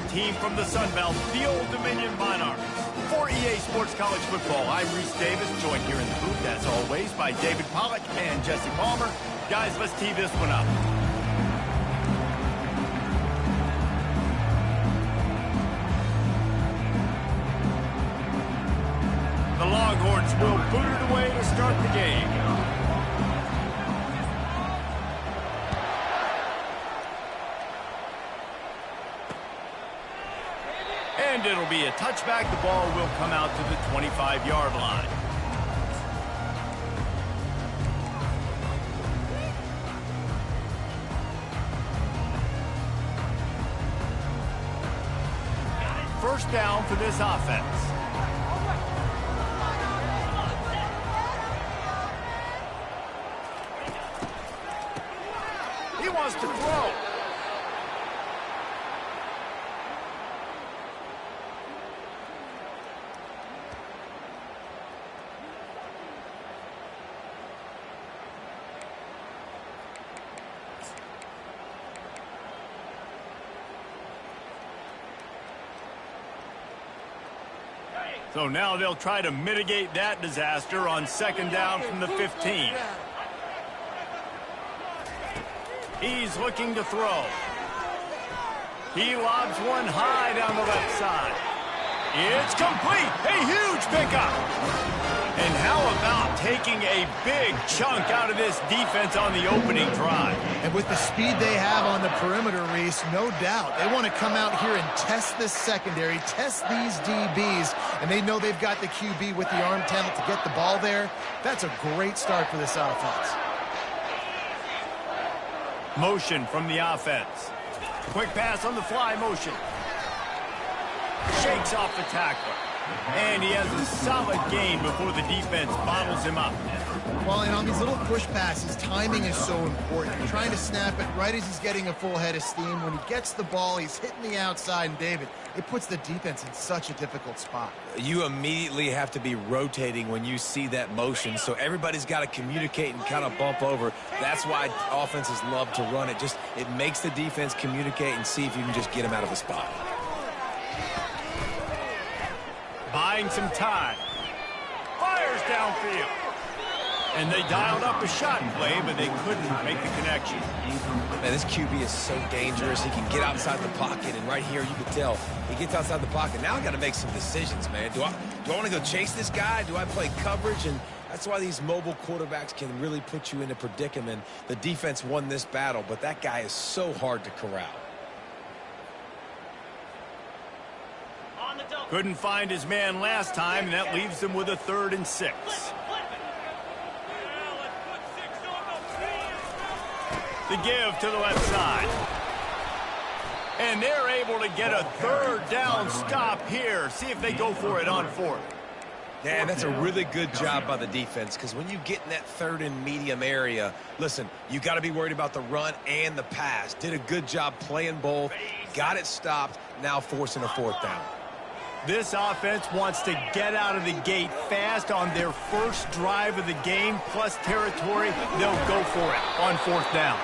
team from the Sun Belt, the Old Dominion Monarchs. For EA Sports College Football, I'm Reese Davis, joined here in the booth, as always, by David Pollack and Jesse Palmer. Guys, let's tee this one up. The Longhorns will boot it away to start the game. And it'll be a touchback. The ball will come out to the 25-yard line. First down for this offense. He wants to throw. So now they'll try to mitigate that disaster on second down from the 15. He's looking to throw. He lobs one high down the left side. It's complete. A huge pickup. And how about taking a big chunk out of this defense on the opening drive? And with the speed they have on the perimeter, Reese, no doubt, they want to come out here and test this secondary, test these DBs, and they know they've got the QB with the arm talent to get the ball there. That's a great start for this offense. Motion from the offense. Quick pass on the fly motion. Shakes off the tackler. And he has a solid gain before the defense bottles him up. Well, and on these little push passes, timing is so important. You're trying to snap it right as he's getting a full head of steam. When he gets the ball, he's hitting the outside, and David, it puts the defense in such a difficult spot. You immediately have to be rotating when you see that motion, so everybody's got to communicate and kind of bump over. That's why offenses love to run it. It makes the defense communicate and see if you can just get him out of the spot. Buying some time. Fires downfield. And they dialed up a shot play, but they couldn't make the connection. Man, this QB is so dangerous. He can get outside the pocket, and right here you can tell he gets outside the pocket. Now I got to make some decisions, man. Do I want to go chase this guy? Do I play coverage? And that's why these mobile quarterbacks can really put you in a predicament. The defense won this battle, but that guy is so hard to corral. Couldn't find his man last time, and that leaves him with a 3rd and 6. The give to the left side. And they're able to get a 3rd down stop here. See if they go for it on 4th. Yeah, that's a really good job by the defense, because when you get in that 3rd and medium area, listen, you got to be worried about the run and the pass. Did a good job playing both, got it stopped, now forcing a 4th down. This offense wants to get out of the gate fast on their first drive of the game, plus territory. They'll go for it on 4th down.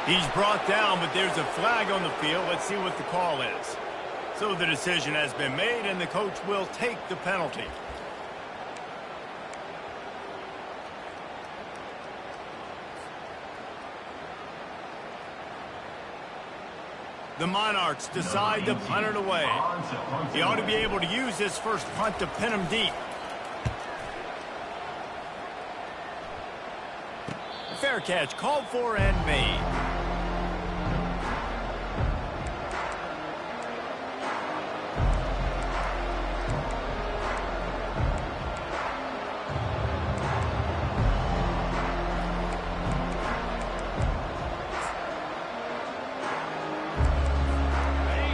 He's brought down, but there's a flag on the field. Let's see what the call is. So the decision has been made, and the coach will take the penalty. The Monarchs decide to punt it away. He ought to be able to use his first punt to pin him deep. Fair catch called for and made.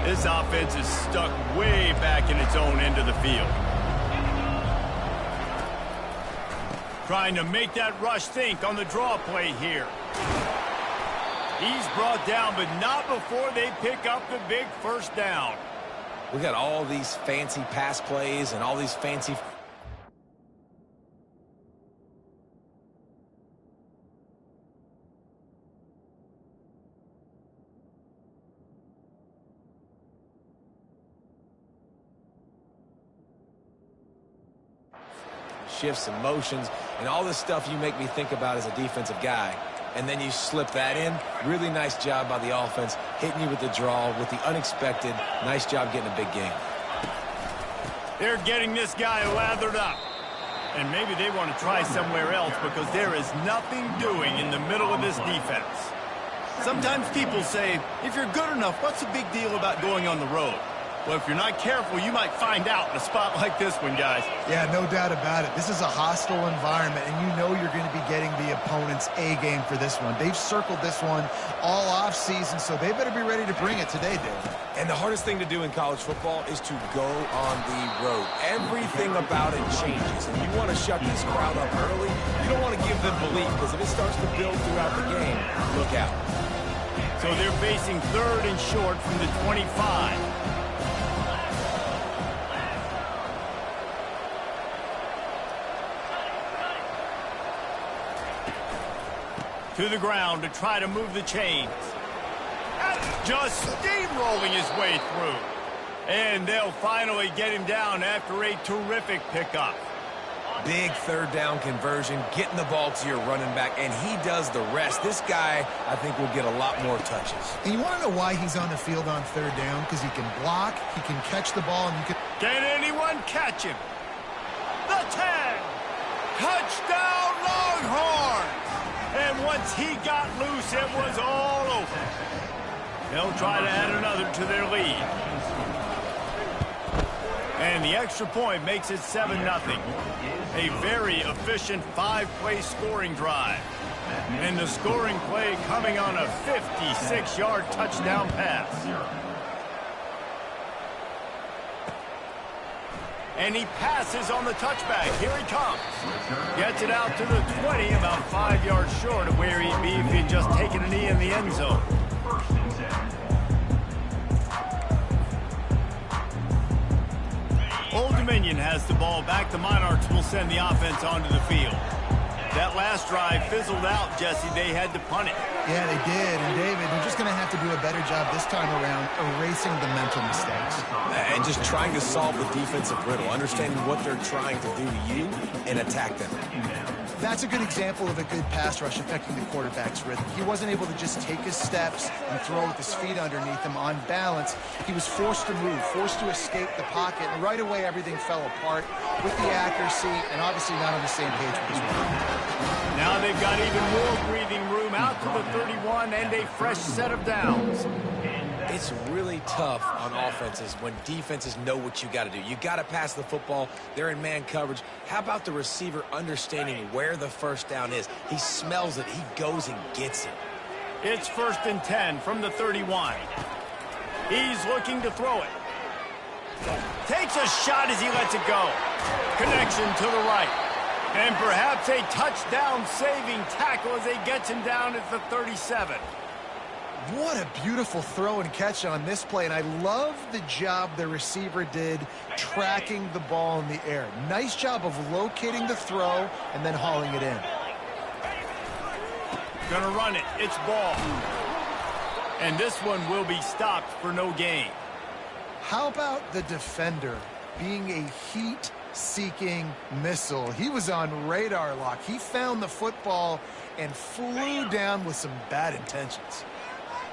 This offense is stuck way back in its own end of the field. Trying to make that rush think on the draw play here. He's brought down, but not before they pick up the big first down. We got all these fancy pass plays and all these fancy shifts and motions, and all this stuff you make me think about as a defensive guy. And then you slip that in. Really nice job by the offense, hitting you with the draw, with the unexpected. Nice job getting a big game. They're getting this guy lathered up. And maybe they want to try somewhere else because there is nothing doing in the middle of this defense. Sometimes people say, if you're good enough, what's the big deal about going on the road? Well, if you're not careful, you might find out in a spot like this one, guys. Yeah, no doubt about it. This is a hostile environment, and you know you're going to be getting the opponent's A game for this one. They've circled this one all offseason, so they better be ready to bring it today, Dave. And the hardest thing to do in college football is to go on the road. Everything about it changes, and you want to shut this crowd up early. You don't want to give them belief, because if it starts to build throughout the game, look out. So they're facing 3rd and short from the 25. To the ground to try to move the chains. Just steamrolling his way through. And they'll finally get him down after a terrific pickup. Big 3rd down conversion, getting the ball to your running back, and he does the rest. This guy, I think, will get a lot more touches. And you want to know why he's on the field on 3rd down? Because he can block, he can catch the ball, and you can... Can anyone catch him? The 10! Touchdown, Longhorns! And once he got loose, it was all over. They'll try to add another to their lead. And the extra point makes it 7-0. A very efficient 5-play scoring drive. And the scoring play coming on a 56-yard touchdown pass. And he passes on the touchback. Here he comes. Gets it out to the 20, about 5 yards short of where he'd be if he'd just taken a knee in the end zone. Old Dominion has the ball back. The Monarchs will send the offense onto the field. That last drive fizzled out, Jesse. They had to punt it. Yeah, they did. And, David, they're just going to have to do a better job this time around erasing the mental mistakes. And just trying to solve the defensive riddle, understanding what they're trying to do to you and attack them. That's a good example of a good pass rush affecting the quarterback's rhythm. He wasn't able to just take his steps and throw with his feet underneath him on balance. He was forced to move, forced to escape the pocket, and right away everything fell apart with the accuracy and obviously not on the same page with his run. Now they've got even more breathing room out to the 31 and a fresh set of downs. It's really tough on offenses when defenses know what you got to do. You got to pass the football. They're in man coverage. How about the receiver understanding where the first down is? He smells it. He goes and gets it. It's 1st and 10 from the 31. He's looking to throw it. Takes a shot as he lets it go. Connection to the right. And perhaps a touchdown-saving tackle as he gets him down at the 37. What a beautiful throw and catch on this play, and I love the job the receiver did tracking the ball in the air. Nice job of locating the throw and then hauling it in. Gonna run it. It's ball. And this one will be stopped for no gain. How about the defender being a heat-seeking missile? He was on radar lock. He found the football and flew down with some bad intentions.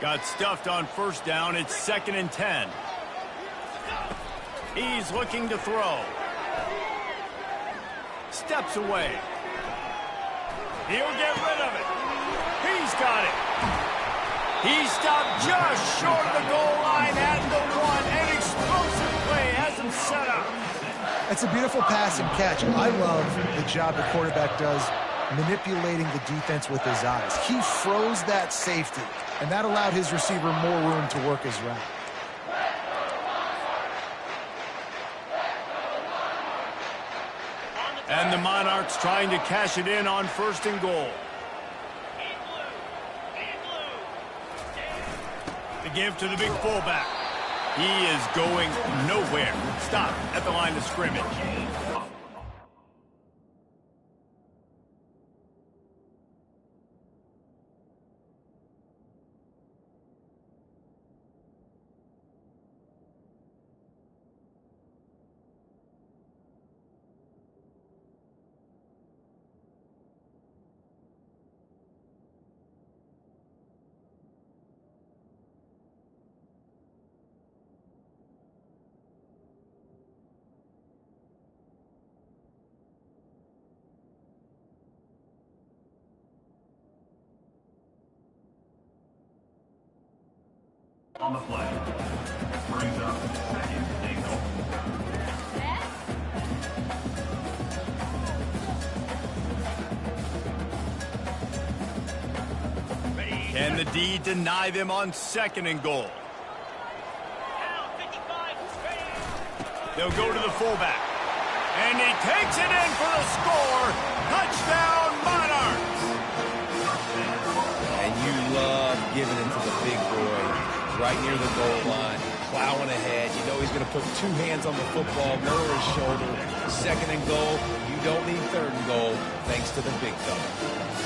Got stuffed on 1st down. It's 2nd and 10. He's looking to throw. Steps away. He'll get rid of it. He's got it. He stopped just short of the goal line at the 1. An explosive play has him set up. It's a beautiful pass and catch. I love the job the quarterback does manipulating the defense with his eyes. He froze that safety, and that allowed his receiver more room to work his route. And the Monarchs trying to cash it in on 1st and goal. The give to the big fullback. He is going nowhere. Stop at the line of scrimmage. on the play. Brings up second and goal. Can the D deny them on second and goal? They'll go to the fullback. And he takes it in for the score. Touchdown, Monarchs! And you love giving it to the big boy right near the goal line, plowing ahead. You know he's going to put two hands on the football, lower his shoulder. Second and goal. You don't need third and goal, thanks to the big fella.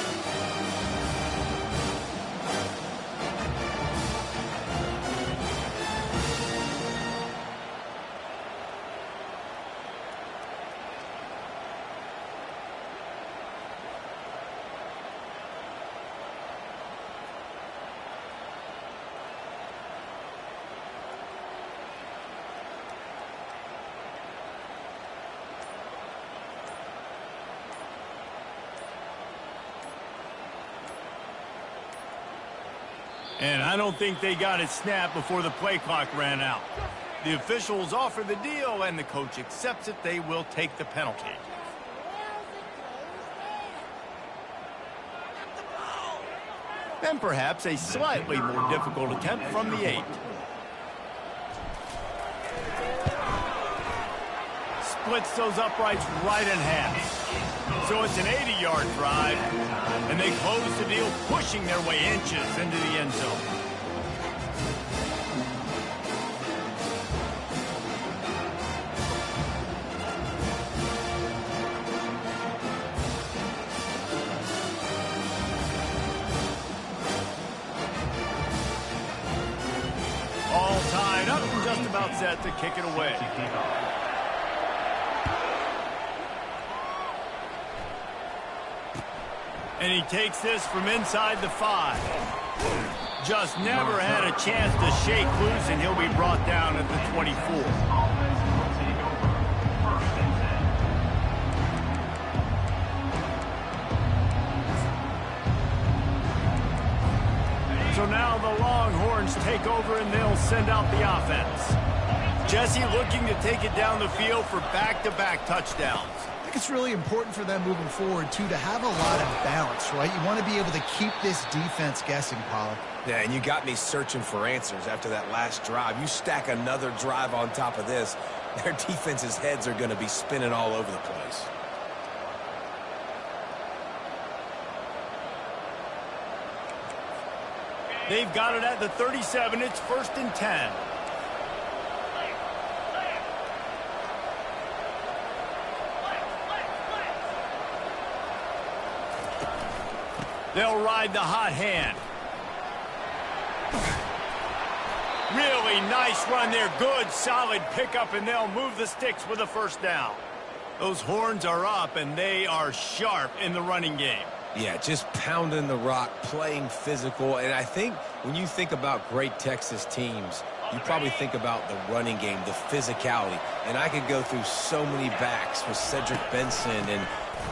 And I don't think they got it snapped before the play clock ran out. The officials offer the deal, and the coach accepts it. They will take the penalty. And perhaps a slightly more difficult attempt from the 8. Splits those uprights right in half. So it's an 80-yard drive, and they close the deal, pushing their way inches into the end zone. All tied up and just about set to kick it away. And he takes this from inside the 5. Just never had a chance to shake loose, and he'll be brought down at the 24. So now the Longhorns take over, and they'll send out the offense. Jesse looking to take it down the field for back-to-back touchdowns. I think it's really important for them moving forward, too, to have a lot of balance, right? You want to be able to keep this defense guessing, Pollard. Yeah, and you got me searching for answers after that last drive. You stack another drive on top of this, their defense's heads are going to be spinning all over the place. They've got it at the 37. It's 1st and 10. They'll ride the hot hand. Really nice run there. Good, solid pickup, and they'll move the sticks with a first down. Those horns are up, and they are sharp in the running game. Yeah, just pounding the rock, playing physical. And I think when you think about great Texas teams, you probably think about the running game, the physicality. And I could go through so many backs with Cedric Benson and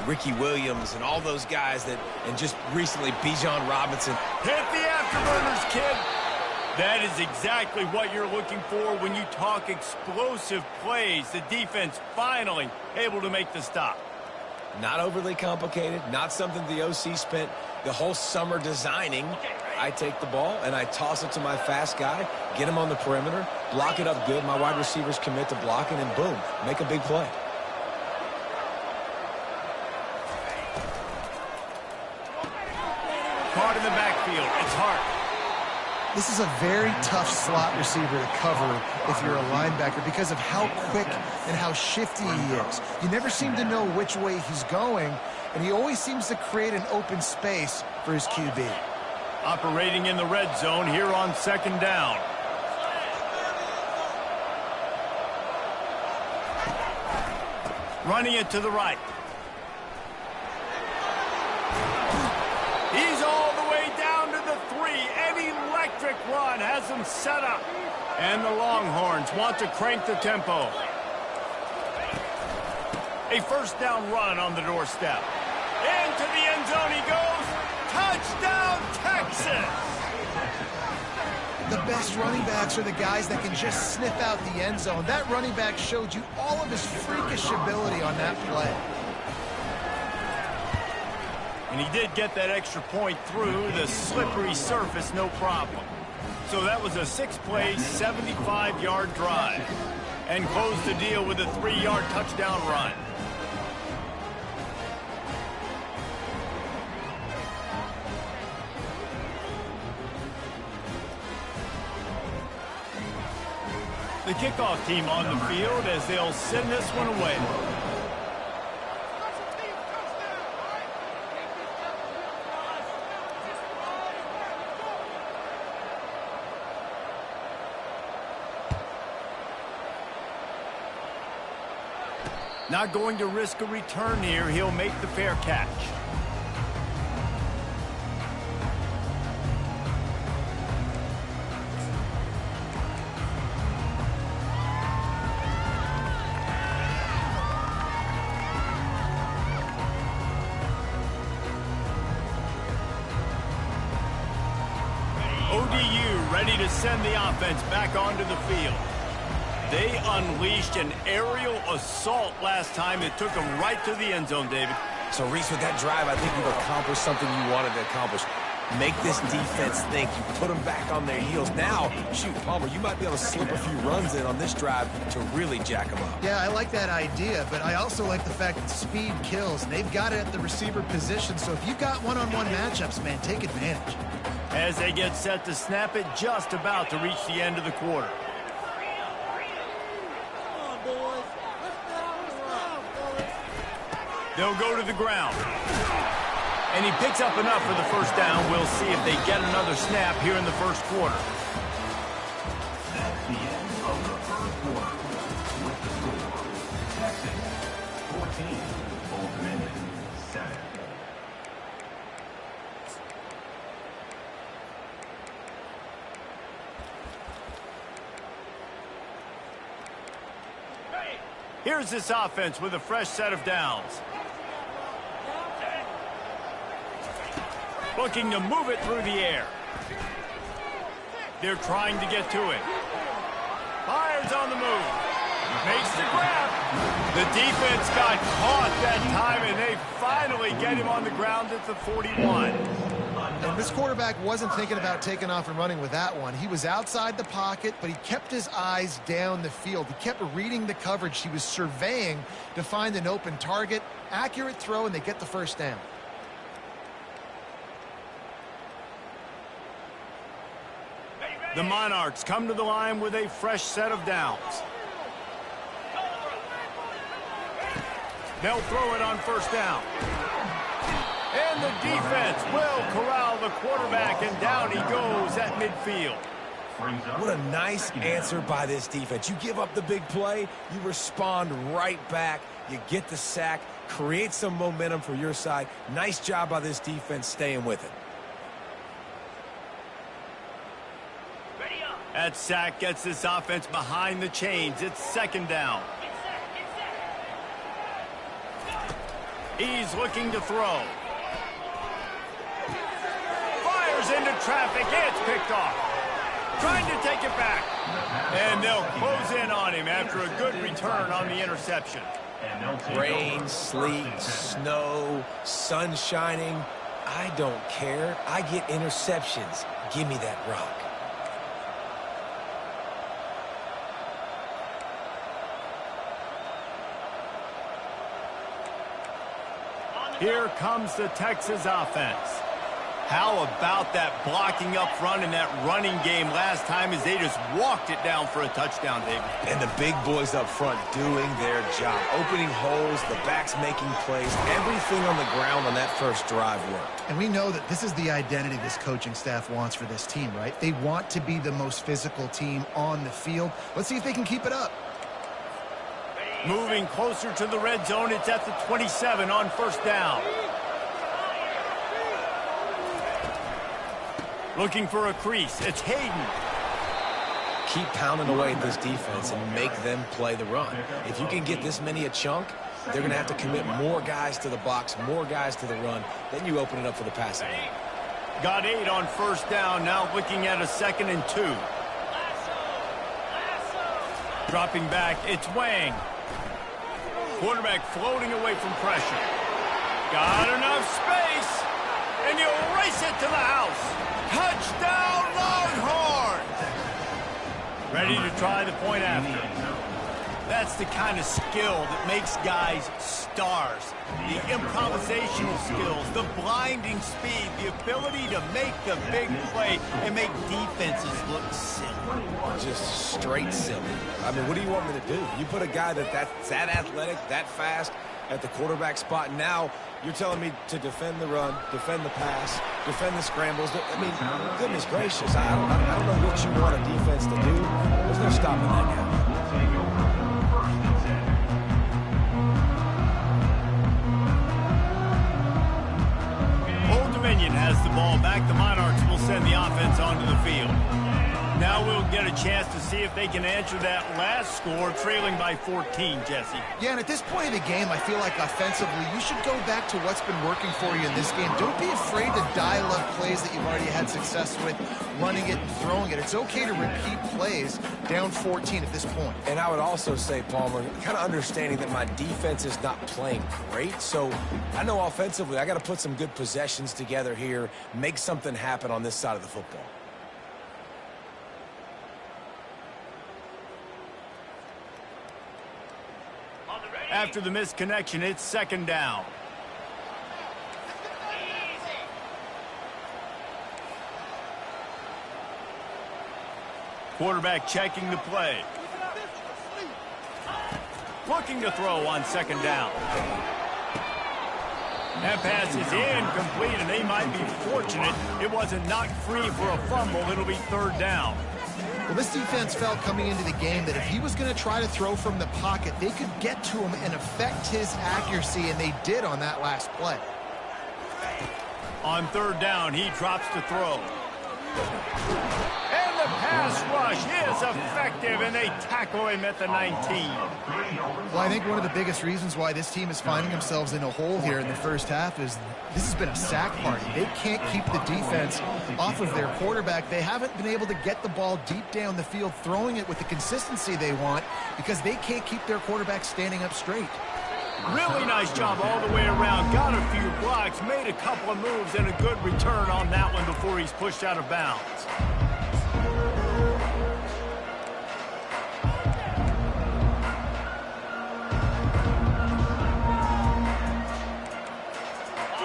Ricky Williams and all those guys that, and just recently Bijan Robinson. Hit the afterburners, kid. That is exactly what you're looking for when you talk explosive plays. The defense finally able to make the stop. Not overly complicated, not something the OC spent the whole summer designing. I take the ball and I toss it to my fast guy, get him on the perimeter, block it up good. My wide receivers commit to blocking, and boom, make a big play. Caught in the backfield. It's Hart. This is a very tough slot receiver to cover if you're a linebacker because of how quick and how shifty he is. You never seem to know which way he's going, and he always seems to create an open space for his QB. Operating in the red zone here on 2nd down. Running it to the right. He's all the way down to the 3. An electric run has him set up. And the Longhorns want to crank the tempo. A first down run on the doorstep. Into the end zone he goes. Touchdown, Texas! the best running backs are the guys that can just sniff out the end zone. That running back showed you all of his freakish ability on that play. And he did get that extra point through the slippery surface, no problem. So that was a 6-play, 75-yard drive. And closed the deal with a 3-yard touchdown run. The kickoff team on the field as they'll send this one away. Not going to risk a return here. He'll make the fair catch. ODU ready to send the offense back onto the field. They unleashed an aerial assault last time. It took them right to the end zone, David. So, Reese, with that drive, I think you've accomplished something you wanted to accomplish. Make this defense think. You put them back on their heels. Now, shoot, Palmer, you might be able to slip a few runs in on this drive to really jack them up. Yeah, I like that idea, but I also like the fact that speed kills. They've got it at the receiver position, so if you've got one-on-one matchups, man, take advantage. As they get set to snap it, just about to reach the end of the quarter. They'll go to the ground. And he picks up enough for the first down. We'll see if they get another snap here in the first quarter. That's the end of the first quarter. With the score, Texas 14, Old Dominion 7. Here's this offense with a fresh set of downs. Looking to move it through the air. They're trying to get to it. Fires on the move. Makes the grab. The defense got caught that time, and they finally get him on the ground at the 41. And this quarterback wasn't thinking about taking off and running with that one. He was outside the pocket, but he kept his eyes down the field. He kept reading the coverage. He was surveying to find an open target. Accurate throw, and they get the first down. The Monarchs come to the line with a fresh set of downs. They'll throw it on first down. And the defense will corral the quarterback, and down he goes at midfield. What a nice answer by this defense. You give up the big play, you respond right back, you get the sack, create some momentum for your side. Nice job by this defense staying with it. That sack gets this offense behind the chains. It's second down. He's looking to throw. Fires into traffic. It's picked off. Trying to take it back. And they'll close in on him after a good return on the interception. Rain, sleet, snow, sun shining. I don't care. I get interceptions. Give me that rock. Here comes the Texas offense. How about that blocking up front and that running game last time as they just walked it down for a touchdown, David? And the big boys up front doing their job. Opening holes, the backs making plays. Everything on the ground on that first drive worked. And we know that this is the identity this coaching staff wants for this team, right? They want to be the most physical team on the field. Let's see if they can keep it up. Moving closer to the red zone. It's at the 27 on first down. Looking for a crease. It's Hayden. Keep pounding away at this defense and make them play the run. If you can get this many a chunk, they're going to have to commit more guys to the box, more guys to the run. Then you open it up for the passing game. Got 8 on first down, now looking at a 2nd and 2. Dropping back, it's Wang. Quarterback floating away from pressure. Got enough space, and he'll race it to the house. Touchdown, Longhorns! Ready to try the point after. That's the kind of skill that makes guys stars. The improvisational skills, the blinding speed, the ability to make the big play and make defenses look silly. Just straight silly. I mean, what do you want me to do? You put a guy that's that athletic, that fast at the quarterback spot, and now you're telling me to defend the run, defend the pass, defend the scrambles. I mean, goodness gracious, I don't know what you want a defense to do. There's no stopping that guy. Old Dominion has the ball back. The Monarchs will send the offense onto the field. Now we'll get a chance to see if they can answer that last score, trailing by 14, Jesse. Yeah, and at this point of the game, I feel like offensively, you should go back to what's been working for you in this game. Don't be afraid to dial up plays that you've already had success with, running it and throwing it. It's okay to repeat plays down 14 at this point. And I would also say, Palmer, kind of understanding that my defense is not playing great, so I know offensively I got to put some good possessions together here, make something happen on this side of the football. After the misconnection, it's 2nd down. Quarterback checking the play. Looking to throw on 2nd down. That pass is incomplete, and they might be fortunate it wasn't knocked free for a fumble. It'll be 3rd down. Well, this defense felt coming into the game that if he was going to try to throw from the pocket, they could get to him and affect his accuracy, and they did on that last play. On 3rd down, he drops to throw. And the pass rush is effective, and they tackle him at the 19. Well, I think one of the biggest reasons why this team is finding themselves in a hole here in the first half is this has been a sack party. They can't keep the defense off of their quarterback. They haven't been able to get the ball deep down the field, throwing it with the consistency they want because they can't keep their quarterback standing up straight. Really nice job all the way around. Got a few blocks, made a couple of moves, and a good return on that one before he's pushed out of bounds.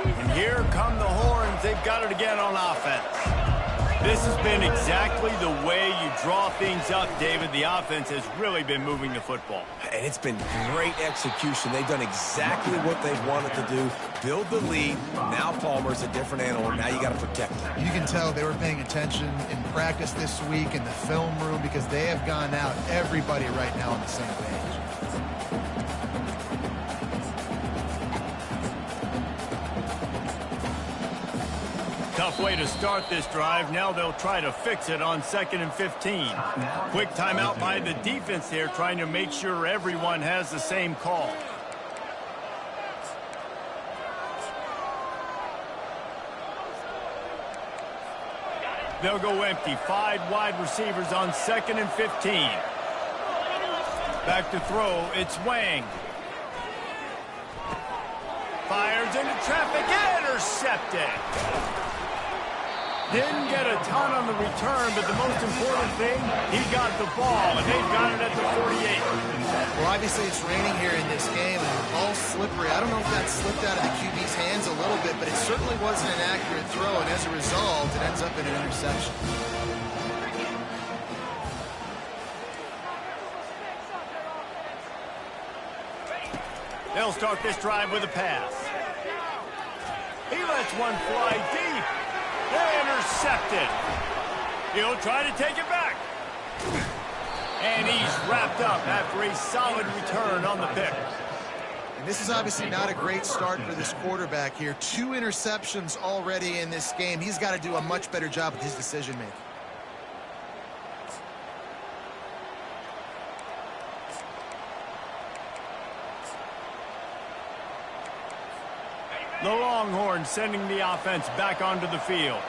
And here come the Horns. They've got it again on offense. This has been exactly the way you draw things up, David. The offense has really been moving the football. And it's been great execution. They've done exactly what they've wanted to do. Build the lead. Now Palmer's a different animal. Now you got to protect him. You can tell they were paying attention in practice this week in the film room because they have gone out, everybody right now on the same page. Tough way to start this drive. Now they'll try to fix it on 2nd and 15. Quick timeout by the defense there, trying to make sure everyone has the same call. They'll go empty. 5 wide receivers on 2nd and 15. Back to throw. It's Wang. Fires into traffic. Intercepted. Didn't get a ton on the return, but the most important thing, he got the ball, and they've got it at the 48. Well, obviously it's raining here in this game, and the ball's slippery. I don't know if that slipped out of the QB's hands a little bit, but it certainly wasn't an accurate throw, and as a result, it ends up in an interception. They'll start this drive with a pass. He lets one fly deep. Intercepted. He'll try to take it back. And he's wrapped up after a solid return on the pick. And this is obviously not a great start for this quarterback here. 2 interceptions already in this game. He's got to do a much better job with his decision-making. The Longhorns sending the offense back onto the field.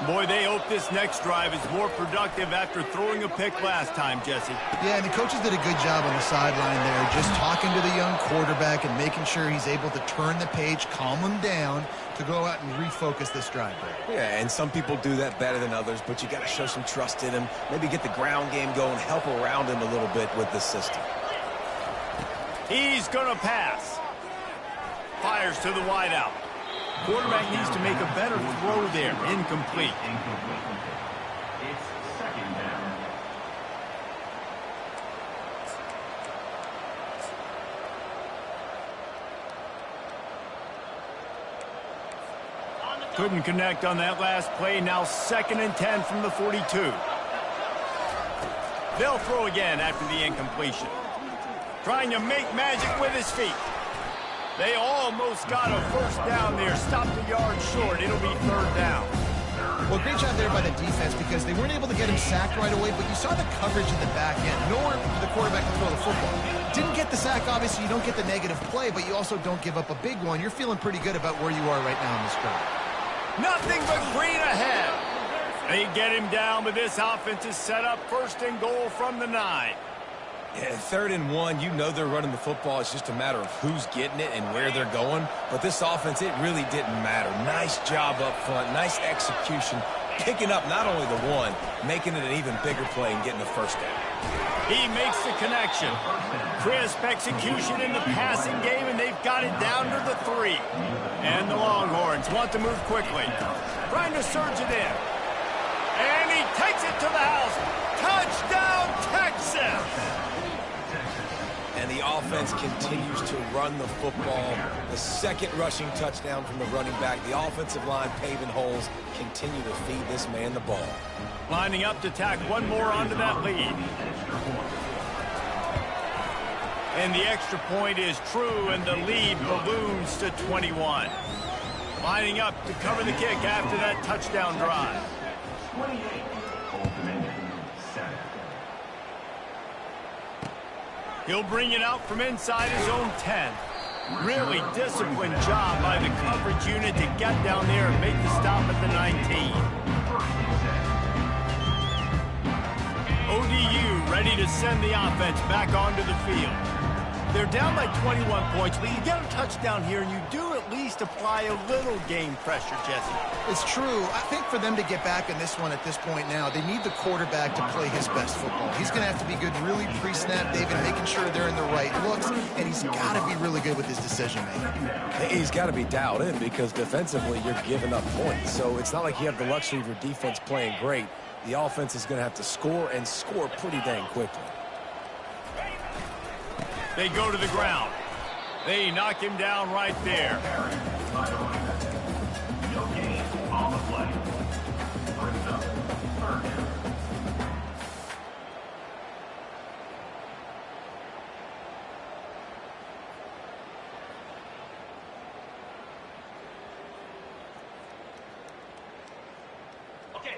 Boy, they hope this next drive is more productive after throwing a pick last time, Jesse. Yeah, and the coaches did a good job on the sideline there, just talking to the young quarterback and making sure he's able to turn the page, calm him down to go out and refocus this drive there. Yeah, and some people do that better than others, but you got to show some trust in him. Maybe get the ground game going, help around him a little bit with the system. He's going to pass. Fires to the wideout. Quarterback needs to make a better throw there. Incomplete. It's second down. Couldn't connect on that last play. Now 2nd and 10 from the 42. They'll throw again after the incompletion. Trying to make magic with his feet. They almost got a first down there. Stopped a yard short. It'll be 3rd down. Well, great job there by the defense because they weren't able to get him sacked right away, but you saw the coverage in the back end. Nowhere for the quarterback to throw the football. Didn't get the sack, obviously. You don't get the negative play, but you also don't give up a big one. You're feeling pretty good about where you are right now in this drive. Nothing but green ahead. They get him down, but this offense is set up 1st and goal from the 9. Yeah, 3rd and 1, you know they're running the football. It's just a matter of who's getting it and where they're going. But this offense, it really didn't matter. Nice job up front, nice execution, picking up not only the one, making it an even bigger play and getting the first down. He makes the connection. Crisp execution in the passing game, and they've got it down to the 3. And the Longhorns want to move quickly. Trying to surge it in. And he takes it to the house. Touchdown, Texas! And the offense continues to run the football. The 2nd rushing touchdown from the running back. The offensive line paving holes. Continue to feed this man the ball. Lining up to tack one more onto that lead. And the extra point is true, and the lead balloons to 21. Lining up to cover the kick after that touchdown drive. 28. Old Dominion. 7. He'll bring it out from inside his own 10. Really disciplined job by the coverage unit to get down there and make the stop at the 19. ODU ready to send the offense back onto the field. They're down by 21 points, but you get a touchdown here, and you do at least apply a little game pressure, Jesse. It's true. I think for them to get back in this one at this point now, they need the quarterback to play his best football. He's going to have to be good really pre-snap, David, making sure they're in the right looks, and he's got to be really good with his decision-making. He's got to be dialed in because defensively you're giving up points. So it's not like you have the luxury of your defense playing great. The offense is going to have to score and score pretty dang quickly. They go to the ground. They knock him down right there. No gain on the play. Brings up 3rd down.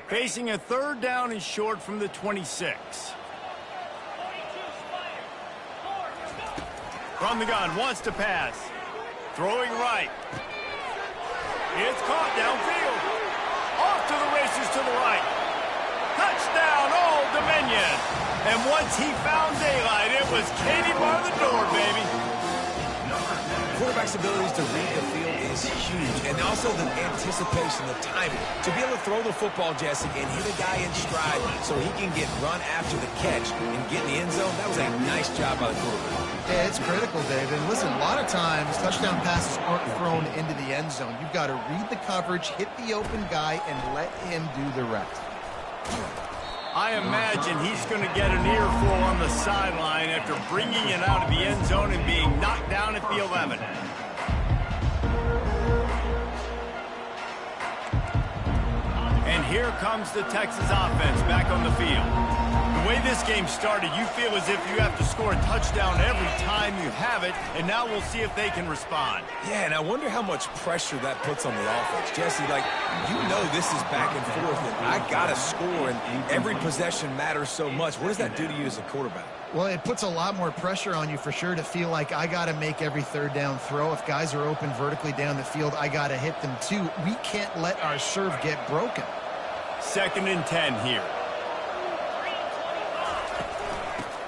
Facing a 3rd down and short from the 26. From the gun, wants to pass. Throwing right. It's caught downfield. Off to the races to the right. Touchdown, Old Dominion. And once he found daylight, it was Katie bar the door, baby. Quarterback's abilities to read the field is huge, and also the anticipation, the timing. To be able to throw the football, Jesse, and hit a guy in stride so he can get run after the catch and get in the end zone, that was a nice job by the quarterback. Yeah, it's critical, David. And listen, a lot of times touchdown passes aren't thrown into the end zone. You've got to read the coverage, hit the open guy, and let him do the rest. I imagine he's going to get an earful on the sideline after bringing it out of the end zone and being knocked down at the 11. And here comes the Texas offense back on the field. The way this game started, you feel as if you have to score a touchdown every time you have it, and now we'll see if they can respond. Yeah, and I wonder how much pressure that puts on the offense. Jesse, like, you know this is back and forth, and I got to score, and every possession matters so much. What does that do to you as a quarterback? Well, it puts a lot more pressure on you for sure to feel like I got to make every 3rd down throw. If guys are open vertically down the field, I got to hit them too. We can't let our serve get broken. 2nd and 10 here.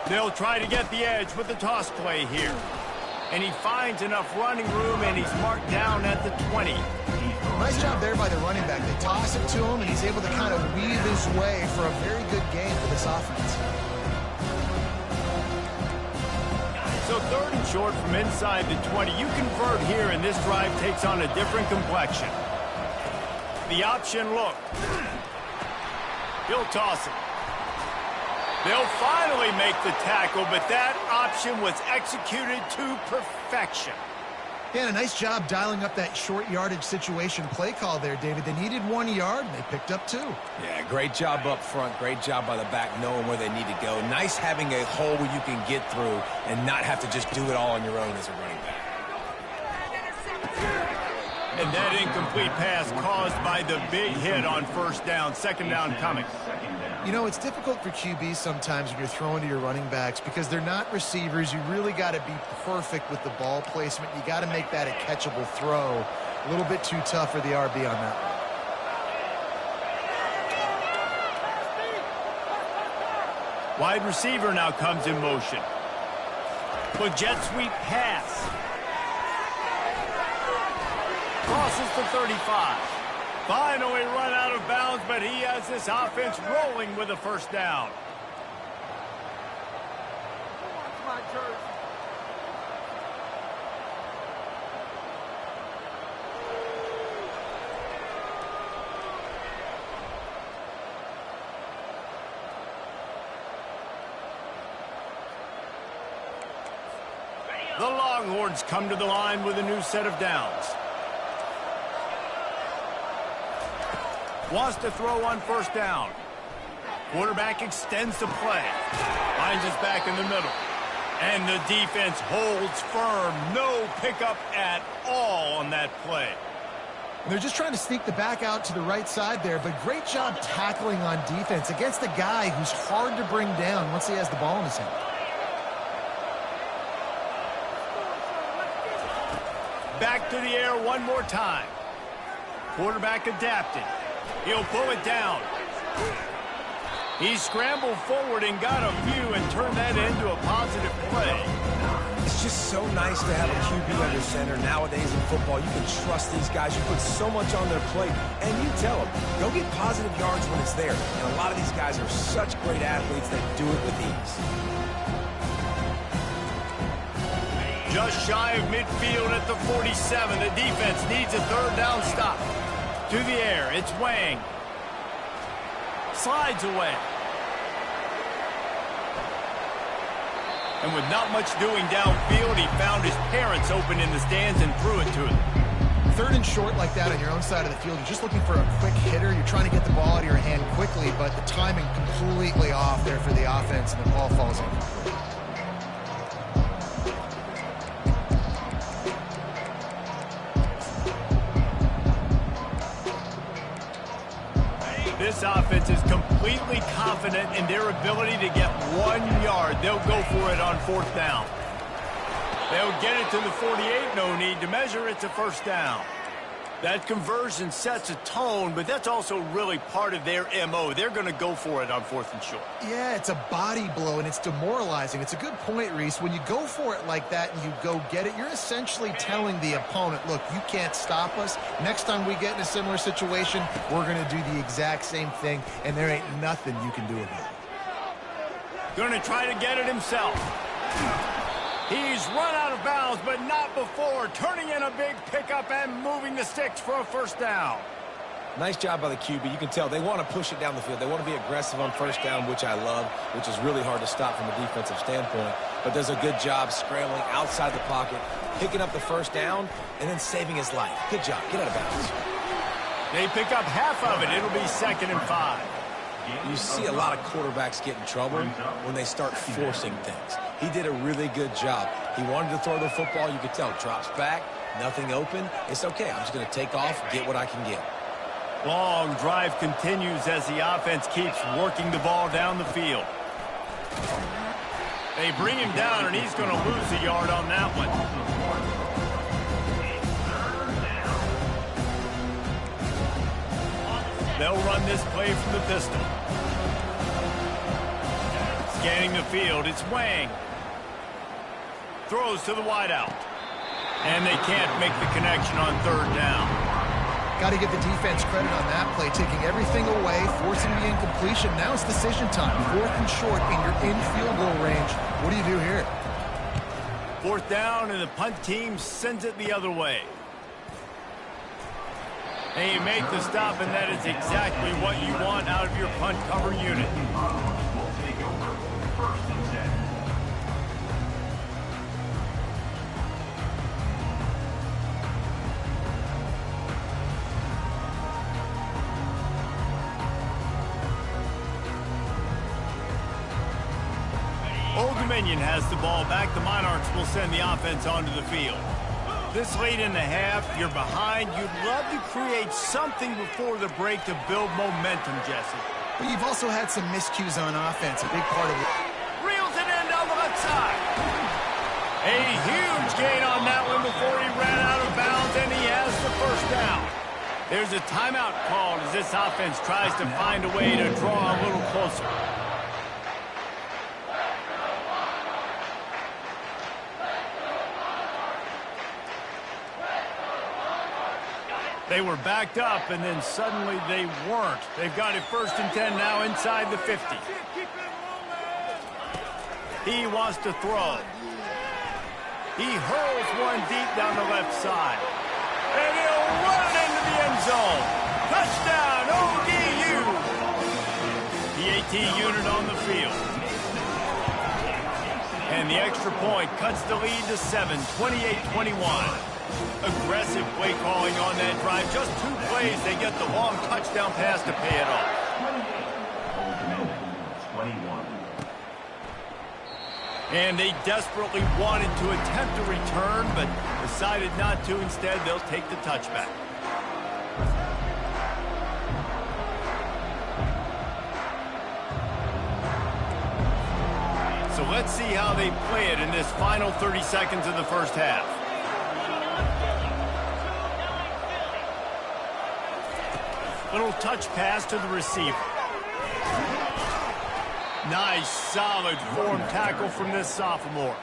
They'll try to get the edge with the toss play here. And he finds enough running room, and he's marked down at the 20. Nice job there by the running back. They toss it to him, and he's able to kind of weave his way for a very good game for this offense. So 3rd and short from inside the 20. You convert here, and this drive takes on a different complexion. The option look. He'll toss it. They'll finally make the tackle, but that option was executed to perfection. Yeah, a nice job dialing up that short yardage situation play call there, David. They needed 1 yard, and they picked up 2. Yeah, great job up front. Great job by the back knowing where they need to go. Nice having a hole where you can get through and not have to just do it all on your own as a running back. And that incomplete pass caused by the big hit on 1st down. 2nd down coming. You know, it's difficult for QBs sometimes when you're throwing to your running backs because they're not receivers. You really got to be perfect with the ball placement. You got to make that a catchable throw. A little bit too tough for the RB on that one. Wide receiver now comes in motion. But jet sweep pass. Crosses to 35. Finally run out of bounds, but he has this offense rolling with a 1st down. The Longhorns come to the line with a new set of downs. Wants to throw on 1st down. Quarterback extends the play. Finds us back in the middle. And the defense holds firm. No pickup at all on that play. They're just trying to sneak the back out to the right side there, but great job tackling on defense against a guy who's hard to bring down once he has the ball in his hand. Back to the air one more time. Quarterback adapting. He'll pull it down. He scrambled forward and got a few and turned that into a positive play. It's just so nice to have a QB under center. Nowadays in football, you can trust these guys. You put so much on their plate, and you tell them, go get positive yards when it's there. And a lot of these guys are such great athletes that do it with ease. Just shy of midfield at the 47. The defense needs a 3rd down stop. To the air, it's Wang. Slides away. And with not much doing downfield, he found his parents open in the stands and threw it to him. 3rd and short like that on your own side of the field, you're just looking for a quick hitter. You're trying to get the ball out of your hand quickly, but the timing completely off there for the offense, and the ball falls incomplete. This offense is completely confident in their ability to get 1 yard. They'll go for it on 4th down. They'll get it to the 48. No need to measure. It's a 1st down. That conversion sets a tone, but that's also really part of their MO. They're going to go for it on 4th and short. Yeah, it's a body blow, and it's demoralizing. It's a good point, Reese. When you go for it like that and you go get it, you're essentially telling the opponent, look, you can't stop us. Next time we get in a similar situation, we're going to do the exact same thing, and there ain't nothing you can do about it. Going to try to get it himself. He's run out of bounds, but not before. Turning in a big pickup and moving the sticks for a 1st down. Nice job by the QB. You can tell they want to push it down the field. They want to be aggressive on 1st down, which I love, which is really hard to stop from a defensive standpoint. But does a good job scrambling outside the pocket, picking up the 1st down, and then saving his life. Good job. Get out of bounds. They pick up half of it. It'll be 2nd and 5. You see a lot of quarterbacks get in trouble when they start forcing things. He did a really good job. He wanted to throw the football. You could tell. Drops back, nothing open. It's okay. I'm just going to take off, get what I can get. Long drive continues as the offense keeps working the ball down the field. They bring him down, and he's going to lose a yard on that one. They'll run this play from the pistol. Scanning the field, it's Wang. Throws to the wideout. And they can't make the connection on third down. Got to give the defense credit on that play, taking everything away, forcing the incompletion. Now it's decision time. 4th and short, and you're in field goal range. What do you do here? 4th down, and the punt team sends it the other way. And you make the stop, and that is exactly what you want out of your punt cover unit. Will take over 1st and 10. Old Dominion has the ball back. The Monarchs will send the offense onto the field. This late in the half, you're behind. You'd love to create something before the break to build momentum, Jesse. But you've also had some miscues on offense, a big part of it. Reels it in down the left side. A huge gain on that one before he ran out of bounds, and he has the 1st down. There's a timeout called as this offense tries to find a way to draw a little closer. They were backed up, and then suddenly they weren't. They've got it 1st and 10 now inside the 50. He wants to throw. He hurls one deep down the left side. And he'll run it into the end zone. Touchdown, ODU! The AT unit on the field. And the extra point cuts the lead to 7, 28-21. Aggressive play calling on that drive. Just 2 plays, they get the long touchdown pass to pay it off. 21. And they desperately wanted to attempt a return, but decided not to. Instead, they'll take the touchback. So let's see how they play it in this final 30 seconds of the 1st half. Little touch pass to the receiver. Nice, solid form tackle from this sophomore.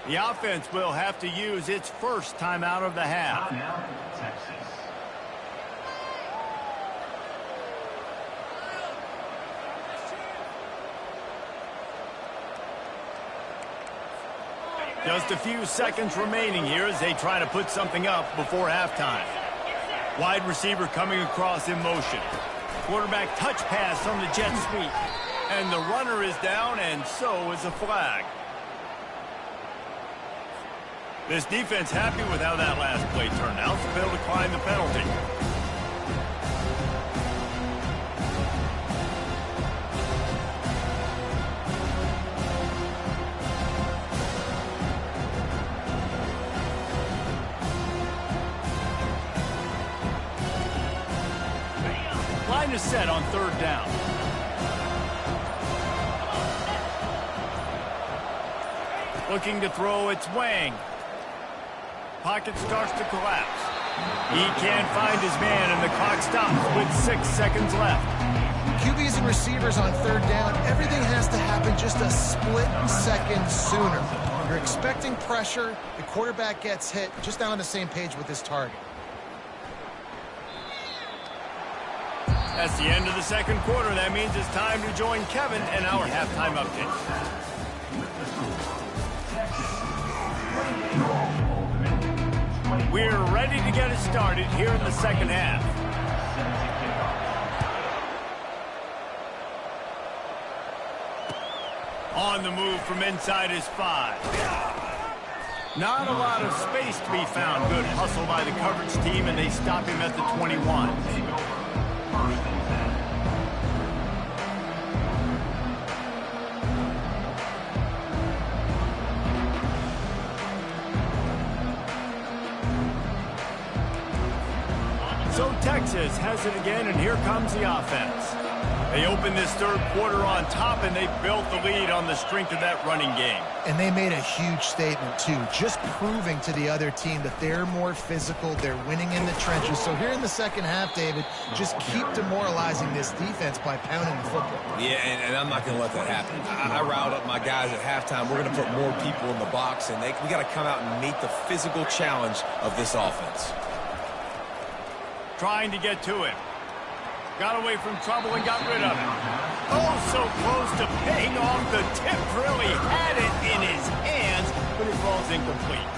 The offense will have to use its 1st timeout of the half. Now, Texas. Just a few seconds remaining here as they try to put something up before halftime. Wide receiver coming across in motion. Quarterback touch pass on the jet sweep. And the runner is down, and so is a flag. This defense happy with how that last play turned out, so they'll decline the penalty. Line is set on 3rd down. Looking to throw, it's Wang. Pocket starts to collapse. He can't find his man, and the clock stops with 6 seconds left. QBs and receivers on 3rd down, everything has to happen just a split second sooner. You're expecting pressure, the quarterback gets hit, just not on the same page with his target. That's the end of the 2nd quarter. That means it's time to join Kevin in our halftime update. We're ready to get it started here in the 2nd half. On the move from inside his 5. Not a lot of space to be found. Good hustle by the coverage team, and they stop him at the 21. So Texas has it again, and here comes the offense. They opened this third quarter on top, and they built the lead on the strength of that running game. And they made a huge statement, too, just proving to the other team that they're more physical, they're winning in the trenches. So here in the second half, David, just keep demoralizing this defense by pounding the football. Yeah, and I'm not going to let that happen. I riled up my guys at halftime. We're going to put more people in the box, and we got to come out and meet the physical challenge of this offense. Trying to get to it. Got away from trouble and got rid of it. Oh, so close to paying off the tip. Really had it in his hands, but it falls incomplete.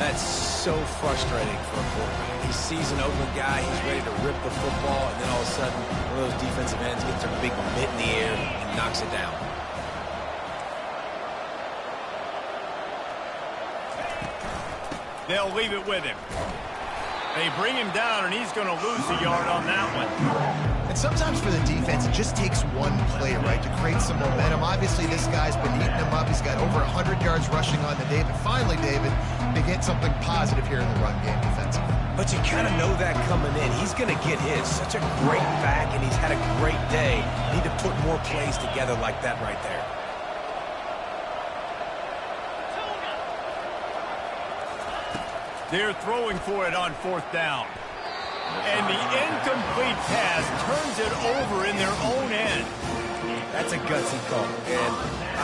That's so frustrating for a quarterback. He sees an open guy, he's ready to rip the football, and then all of a sudden, one of those defensive ends gets their big mitt in the air and knocks it down. They'll leave it with him. They bring him down, and he's going to lose a yard on that one. And sometimes for the defense, it just takes one play, right, to create some momentum. Obviously, this guy's been eating him up. He's got over 100 yards rushing on the day. But finally, David, they get something positive here in the run game defensively. But you kind of know that coming in. He's going to get his. Such a great back, and he's had a great day. Need to put more plays together like that right there. They're throwing for it on fourth down. And the incomplete pass turns it over in their own end. That's a gutsy call. And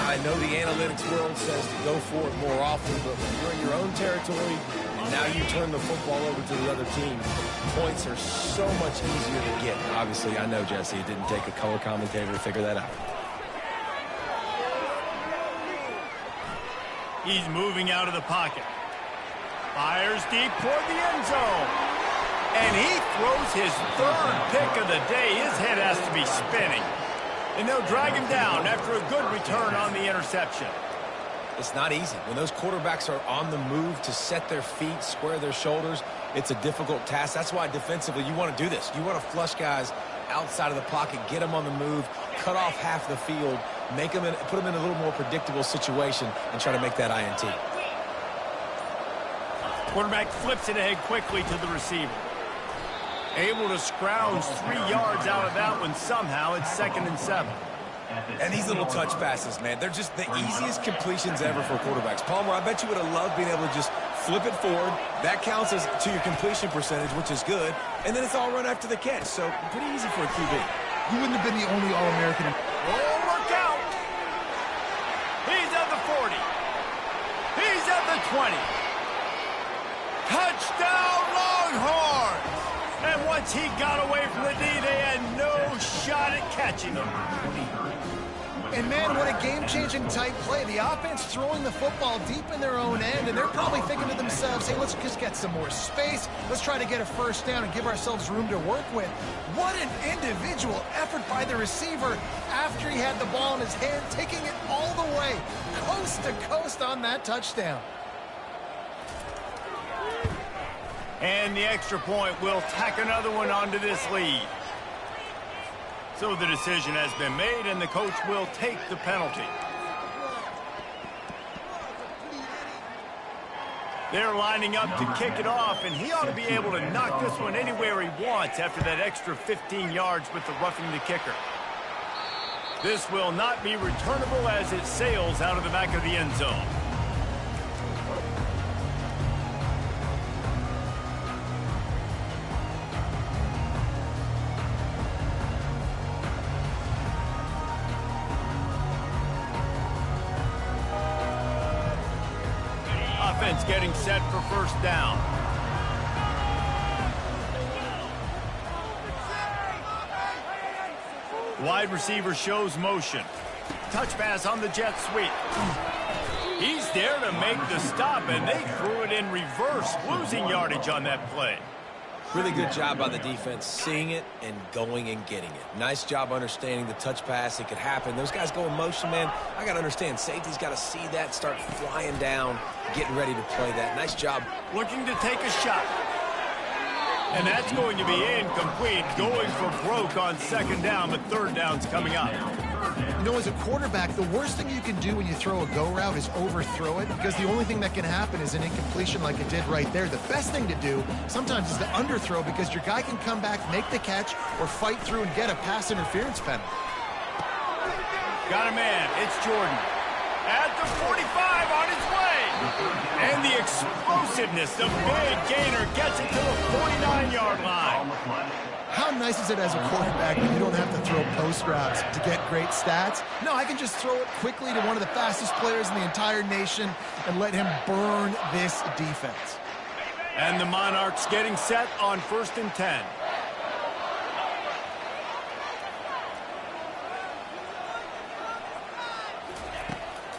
I know the analytics world says to go for it more often, but when you're in your own territory, and now you turn the football over to the other team, points are so much easier to get. Obviously, I know, Jesse, it didn't take a color commentator to figure that out. He's moving out of the pocket. Fires deep toward the end zone. And he throws his third pick of the day. His head has to be spinning. And they'll drag him down after a good return on the interception. It's not easy. When those quarterbacks are on the move to set their feet, square their shoulders, it's a difficult task. That's why defensively you want to do this. You want to flush guys outside of the pocket, get them on the move, cut off half the field, put them in a little more predictable situation, and try to make that INT. Quarterback flips it ahead quickly to the receiver. Able to scrounge 3 yards out of that one somehow. It's 2nd and 7. And these little touch passes, man, they're just the easiest completions ever for quarterbacks. Palmer, I bet you would have loved being able to just flip it forward. That counts as to your completion percentage, which is good. And then it's all run after the catch. So pretty easy for a QB. He wouldn't have been the only All-American. Oh, look out! He's at the 40. He's at the 20. Touchdown, Longhorns! And once he got away from the D, they had no shot at catching him. And, man, what a game-changing type play. The offense throwing the football deep in their own end, and they're probably thinking to themselves, hey, let's just get some more space. Let's try to get a first down and give ourselves room to work with. What an individual effort by the receiver after he had the ball in his hand, taking it all the way, coast to coast on that touchdown. And the extra point will tack another one onto this lead. So the decision has been made, and the coach will take the penalty. They're lining up to kick it off, and he ought to be able to knock this one anywhere he wants after that extra 15 yards with the roughing the kicker. This will not be returnable as it sails out of the back of the end zone. Offense getting set for first down. Wide receiver shows motion. Touch pass on the jet sweep. He's there to make the stop, and they threw it in reverse, losing yardage on that play. Really good job by the defense, seeing it and going and getting it. Nice job understanding the touch pass. It could happen. Those guys go in motion, man. I got to understand, safety's got to see that, start flying down, getting ready to play that. Nice job. Looking to take a shot. And that's going to be incomplete, going for broke on second down, but third down's coming up. You know, as a quarterback, the worst thing you can do when you throw a go route is overthrow it, because the only thing that can happen is an incompletion like it did right there. The best thing to do sometimes is to underthrow, because your guy can come back, make the catch, or fight through and get a pass interference penalty. Got a man. It's Jordan. At the 45 on his way. And the explosiveness, the big gainer gets it to the 49-yard line. How nice is it as a quarterback when you don't have to throw post routes to get great stats? No, I can just throw it quickly to one of the fastest players in the entire nation and let him burn this defense. And the Monarchs getting set on 1st and 10.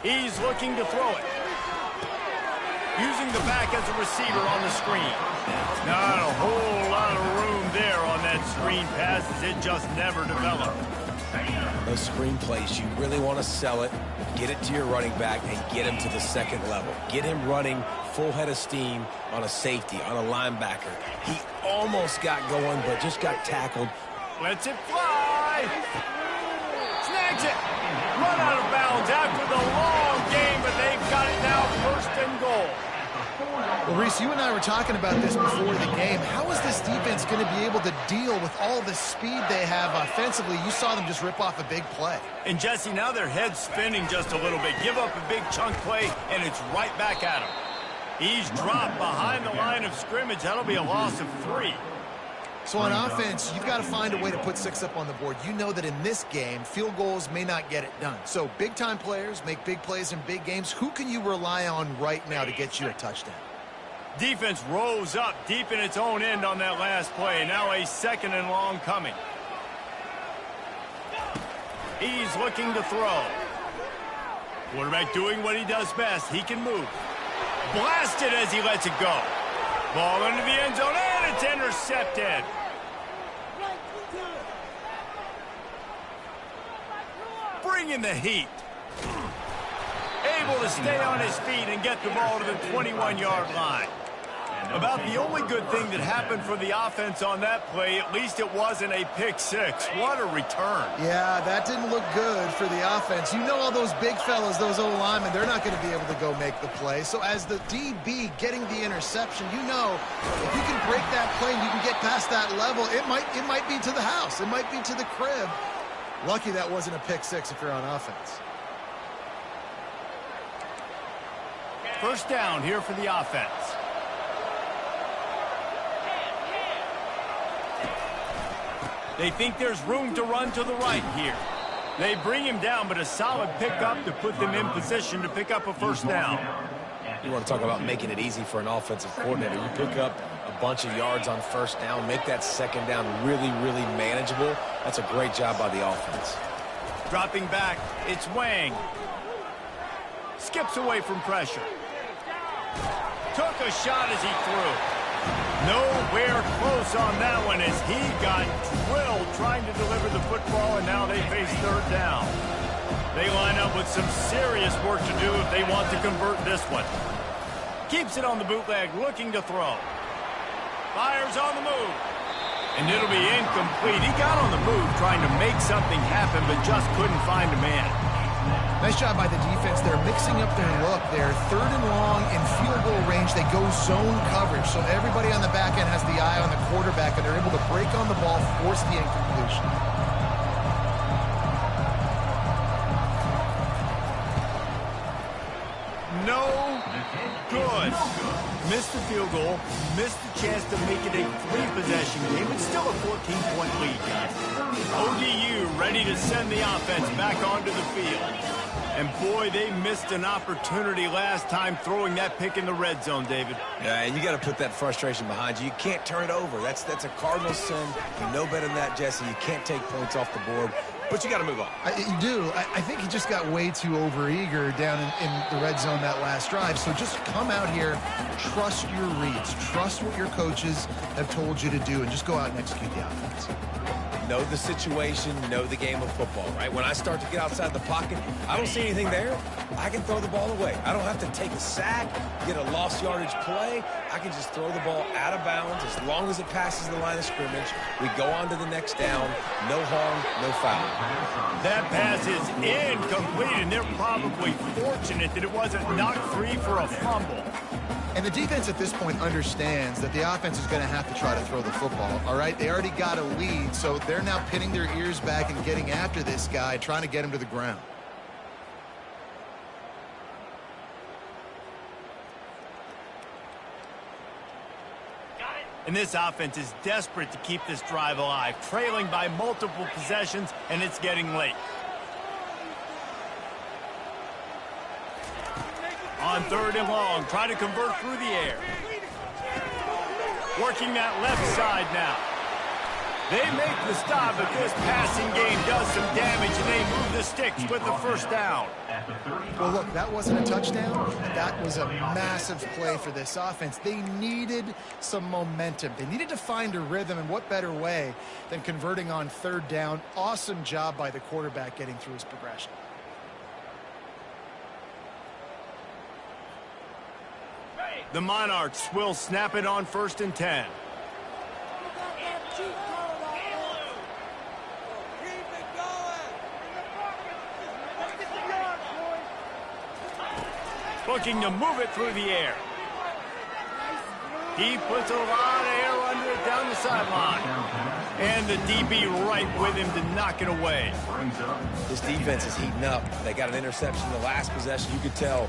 He's looking to throw it. Using the back as a receiver on the screen. Not a whole lot of room there on that screen pass, as it just never developed. Those screen plays, you really want to sell it, get it to your running back, and get him to the second level. Get him running full head of steam on a safety, on a linebacker. He almost got going, but just got tackled. Lets it fly. Snags it. Run out of bounds after the long game, but they've got it now 1st and goal. Well, Reese, you and I were talking about this before the game. How is this defense going to be able to deal with all the speed they have offensively? You saw them just rip off a big play. And, Jesse, now their head's spinning just a little bit. Give up a big chunk play, and it's right back at him. He's dropped behind the line of scrimmage. That'll be a loss of 3. So on offense, you've got to find a way to put 6 up on the board. You know that in this game, field goals may not get it done. So big-time players make big plays in big games. Who can you rely on right now to get you a touchdown? Defense rose up deep in its own end on that last play. Now a 2nd and long coming. He's looking to throw. Quarterback doing what he does best. He can move. Blasted as he lets it go. Ball into the end zone, and it's intercepted. Bringing the heat. Able to stay on his feet and get the ball to the 21-yard line. About the only good thing that happened for the offense on that play, at least it wasn't a pick 6. What a return. Yeah, that didn't look good for the offense. You know all those big fellas, those O-linemen, they're not going to be able to go make the play. So as the DB getting the interception, you know if you can break that play and you can get past that level, it might be to the house. It might be to the crib. Lucky that wasn't a pick 6 if you're on offense. 1st down here for the offense. They think there's room to run to the right here. They bring him down, but a solid pickup to put them in position to pick up a 1st down. You want to talk about making it easy for an offensive coordinator. You pick up a bunch of yards on 1st down, make that 2nd down really, really manageable. That's a great job by the offense. Dropping back, it's Wang. Skips away from pressure. Took a shot as he threw. Nowhere close on that one as he got drilled trying to deliver the football, and now they face 3rd down. They line up with some serious work to do if they want to convert this one. Keeps it on the bootleg, looking to throw. Fires on the move. And it'll be incomplete. He got on the move trying to make something happen, but just couldn't find a man. Nice job by the defense. They're mixing up their look. They're 3rd and long in field goal range. They go zone coverage. So everybody on the back end has the eye on the quarterback, and they're able to break on the ball, force the incompletion. No good. Missed the field goal, missed the chance to make it a 3-possession game, but still a 14-point lead. ODU ready to send the offense back onto the field. And boy, they missed an opportunity last time throwing that pick in the red zone, David. Yeah, and you got to put that frustration behind you. You can't turn it over. That's a Cardinal sin. You know better than that, Jesse. You can't take points off the board, but you got to move on. You do. I think he just got way too overeager down in the red zone that last drive. So just come out here, trust your reads, trust what your coaches have told you to do, and just go out and execute the offense. know the situation, know the game of football, right? When I start to get outside the pocket, I don't see anything there, I can throw the ball away. I don't have to take a sack, get a lost yardage play. I can just throw the ball out of bounds as long as it passes the line of scrimmage. We go on to the next down. No harm, no foul. That pass is incomplete, and they're probably fortunate that it wasn't knocked free for a fumble. And the defense at this point understands that the offense is going to have to try to throw the football, all right? They already got a lead, so they're now pinning their ears back and getting after this guy, trying to get him to the ground. And this offense is desperate to keep this drive alive, trailing by multiple possessions, and it's getting late. On 3rd and long, try to convert through the air. Working that left side now. They make the stop, but this passing game does some damage, and they move the sticks with the first down. Well, look, that wasn't a touchdown. That was a massive play for this offense. They needed some momentum. They needed to find a rhythm, and what better way than converting on 3rd down. Awesome job by the quarterback getting through his progression. The Monarchs will snap it on 1st and 10. Looking to move it through the air. He puts a lot of air under it down the sideline. And the DB right with him to knock it away. This defense is heating up. They got an interception in the last possession. You could tell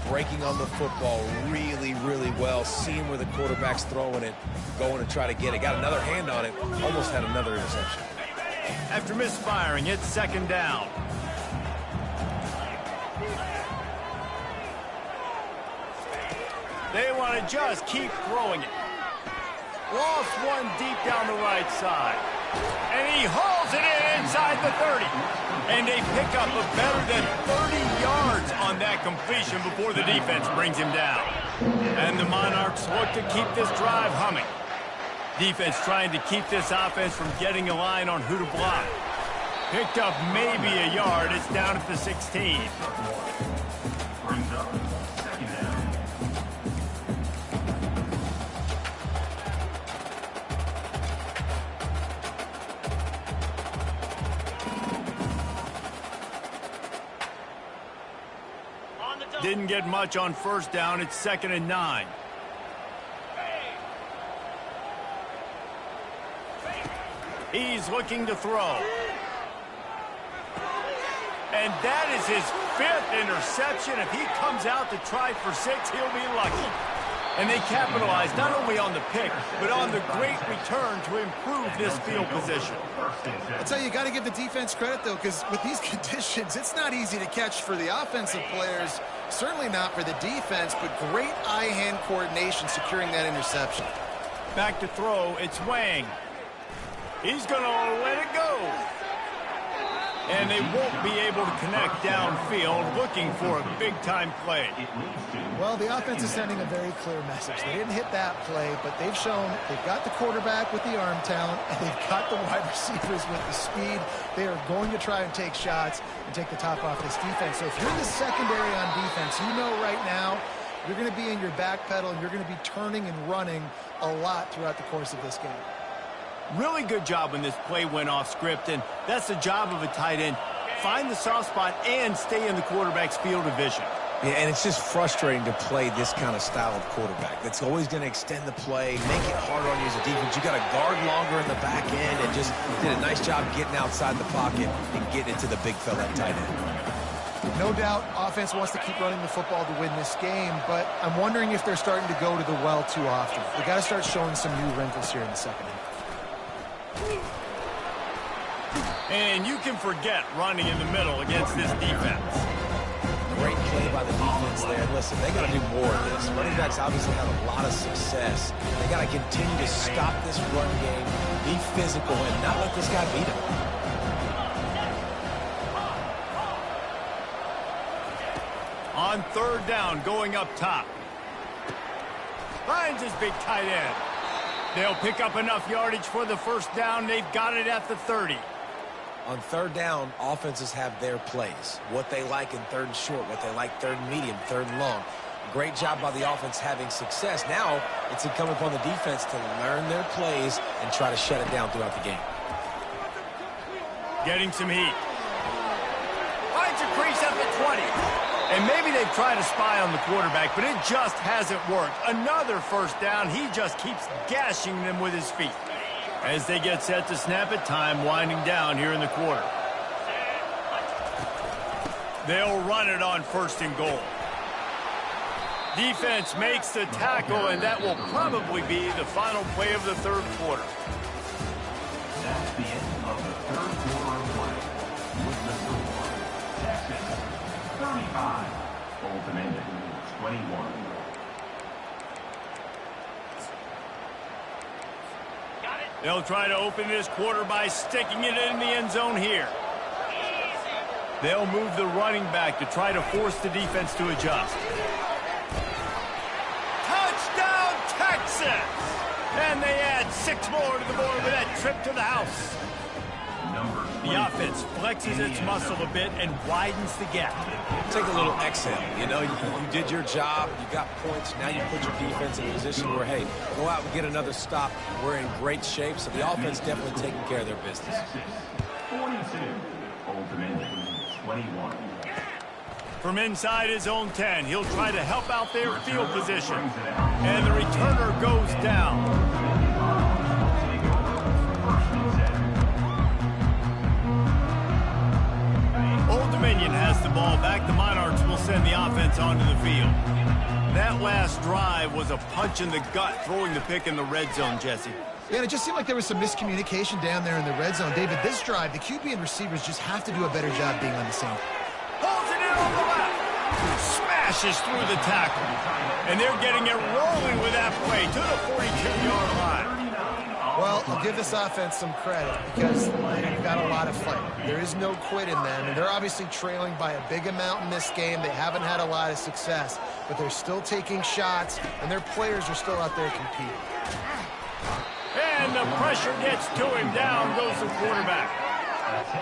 breaking on the football really, really well. Seeing where the quarterback's throwing it, going to try to get it. Got another hand on it. Almost had another interception. After misfiring, it's 2nd down. They want to just keep throwing it. Lost one deep down the right side. And he hauls it in inside the 30. And they pick up a better than 30 yards on that completion before the defense brings him down. And the Monarchs look to keep this drive humming. Defense trying to keep this offense from getting a line on who to block. Picked up maybe a yard. It's down at the 16. Brings up 2nd down. Didn't get much on 1st down. It's 2nd and 9. He's looking to throw. And that is his 5th interception. If he comes out to try for 6, he'll be lucky. And they capitalize not only on the pick, but on the great return to improve this field position. I'll tell you, you got to give the defense credit, though, because with these conditions, it's not easy to catch for the offensive players, certainly not for the defense, but great eye-hand coordination securing that interception. Back to throw, it's Wang. He's going to let it go. And they won't be able to connect downfield, looking for a big-time play. Well, the offense is sending a very clear message. They didn't hit that play, but they've shown they've got the quarterback with the arm talent, and they've got the wide receivers with the speed. They are going to try and take shots and take the top off this defense. So if you're in the secondary on defense, you know right now you're going to be in your back pedal, and you're going to be turning and running a lot throughout the course of this game. Really good job when this play went off script, and that's the job of a tight end. Find the soft spot and stay in the quarterback's field of vision. Yeah, and it's just frustrating to play this kind of style of quarterback. That's always going to extend the play, make it harder on you as a defense. You got to guard longer in the back end, and just did a nice job getting outside the pocket and getting it to the big fella at tight end. No doubt, offense wants to keep running the football to win this game, but I'm wondering if they're starting to go to the well too often. They got to start showing some new wrinkles here in the second half. And you can forget running in the middle against this defense. Great play by the defense there. Listen, they got to do more of this. Running backs obviously had a lot of success. They got to continue to stop this run game, be physical, and not let this guy beat him. On 3rd down, going up top. Finds his big tight end. They'll pick up enough yardage for the first down. They've got it at the 30. On third down, offenses have their plays. What they like in third and short, what they like third and medium, third and long. Great job by the offense having success. Now it's incumbent upon the defense to learn their plays and try to shut it down throughout the game. Getting some heat. Finds a crease at the 20. And maybe they've tried to spy on the quarterback, but it just hasn't worked. Another first down. He just keeps gashing them with his feet. As they get set to snap it, time winding down here in the quarter. They'll run it on first and goal. Defense makes the tackle, and that will probably be the final play of the third quarter. That's the end of the third quarter of play. With the score, Texas 35, Old Dominion 21. They'll try to open this quarter by sticking it in the end zone here. They'll move the running back to try to force the defense to adjust. Touchdown, Texas! And they add 6 more to the board with that trip to the house. The offense flexes its muscle a bit and widens the gap. Take a little exhale. You know, you did your job. You got points. Now you put your defense in a position where, hey, go out and get another stop. We're in great shape. So the offense definitely taking care of their business. Texas 42, Old Dominion 21. From inside his own 10, he'll try to help out their field position. And the returner goes down. Old Dominion has the ball back. The Monarchs will send the offense onto the field. That last drive was a punch in the gut, throwing the pick in the red zone, Jesse. Yeah, and it just seemed like there was some miscommunication down there in the red zone. David, this drive, the QB and receivers just have to do a better job being on the scene. Holds it in on the left. Smashes through the tackle. And they're getting it rolling with that play to the 42-yard line. Well, I'll give this offense some credit because they've got a lot of fight. There is no quit in them, and they're obviously trailing by a big amount in this game. They haven't had a lot of success, but they're still taking shots, and their players are still out there competing. And the pressure gets to him. Down goes the quarterback.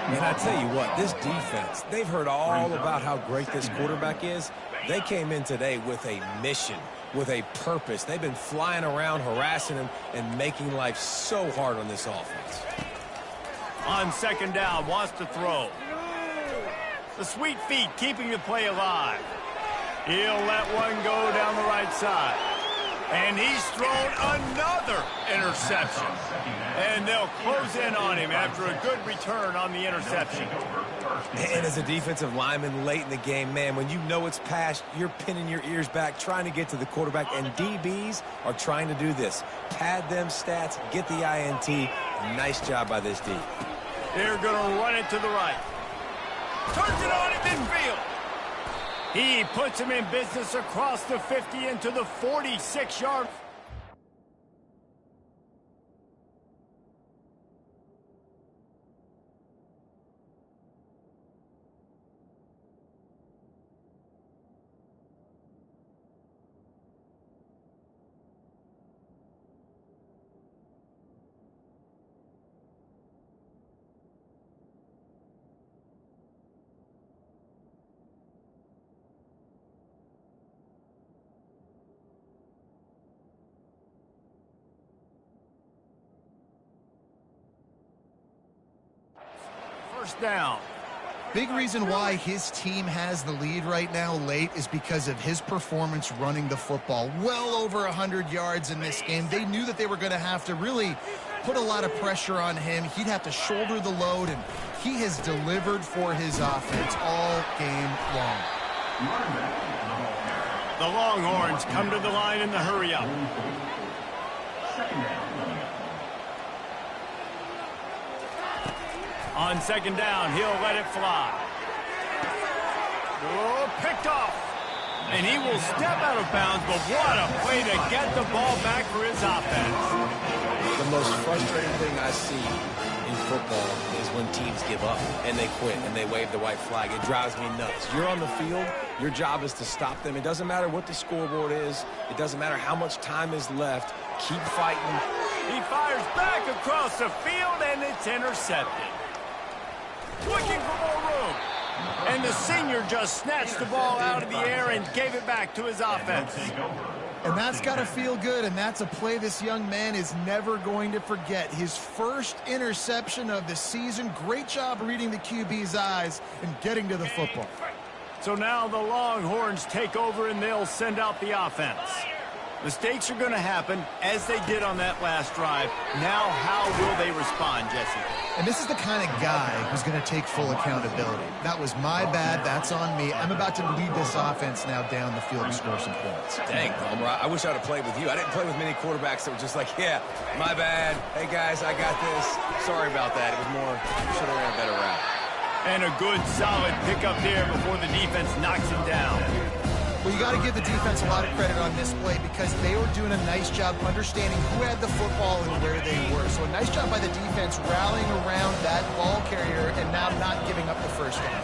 And I tell you what, this defense, they've heard all about how great this quarterback is. They came in today with a mission, with a purpose. They've been flying around, harassing him, and making life so hard on this offense. On second down, wants to throw. The sweet feet keeping the play alive. He'll let one go down the right side. And he's thrown another interception. And they'll close in on him after a good return on the interception. And as a defensive lineman late in the game, man, when you know it's past, you're pinning your ears back, trying to get to the quarterback, and DBs are trying to do this. Pad them stats, get the INT. Nice job by this D. They're going to run it to the right. Turns it on at midfield. He puts him in business across the 50 into the 46-yard. First down. Big reason why his team has the lead right now late is because of his performance running the football. Well over 100 yards in this game. They knew that they were going to have to really put a lot of pressure on him. He'd have to shoulder the load, and he has delivered for his offense all game long. The Longhorns come to the line in the hurry-up. On second down, he'll let it fly. Oh, picked off. And he will step out of bounds, but what a play to get the ball back for his offense. The most frustrating thing I see in football is when teams give up and they quit and they wave the white flag. It drives me nuts. You're on the field. Your job is to stop them. It doesn't matter what the scoreboard is. It doesn't matter how much time is left. Keep fighting. He fires back across the field, and it's intercepted. Looking for more room. And the senior just snatched the ball out of the air and gave it back to his offense. And that's got to feel good, and that's a play this young man is never going to forget. His first interception of the season. Great job reading the QB's eyes and getting to the football. So now the Longhorns take over, and they'll send out the offense. Mistakes are going to happen, as they did on that last drive. Now, how will they respond, Jesse? And this is the kind of guy who's going to take full accountability. That was my bad. That's on me. I'm about to lead this offense now down the field and score some points. Dang, Palmer, I wish I would have played with you. I didn't play with many quarterbacks that were just like, yeah, my bad. Hey, guys, I got this. Sorry about that. It was more, should have ran a better route. And a good, solid pickup there before the defense knocks him down. Well, you got to give the defense a lot of credit on this play because they were doing a nice job understanding who had the football and where they were. So a nice job by the defense rallying around that ball carrier and now not giving up the first down.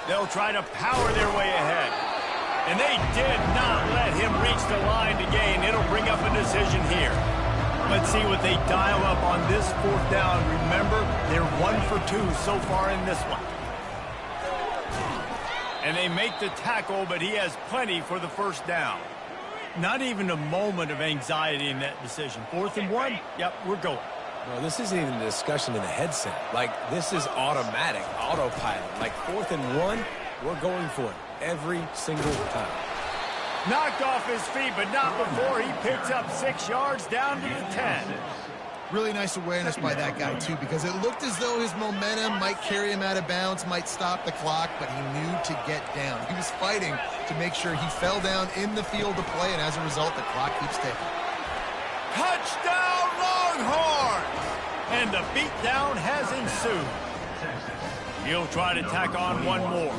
They'll try to power their way ahead. And they did not let him reach the line to gain. It'll bring up a decision here. Let's see what they dial up on this fourth down. Remember, they're 1 for 2 so far in this one. And they make the tackle, but he has plenty for the first down. Not even a moment of anxiety in that decision. 4th and 1? Yep, we're going. No, this isn't even a discussion in the headset. Like, this is automatic, autopilot. Like, 4th and 1, we're going for it every single time. Knocked off his feet, but not before he picks up 6 yards down to the 10. Really nice awareness by that guy, too, because it looked as though his momentum might carry him out of bounds, might stop the clock, but he knew to get down. He was fighting to make sure he fell down in the field to play, and as a result, the clock keeps ticking. Touchdown, Longhorns! And the beatdown has ensued. He'll try to tack on one more.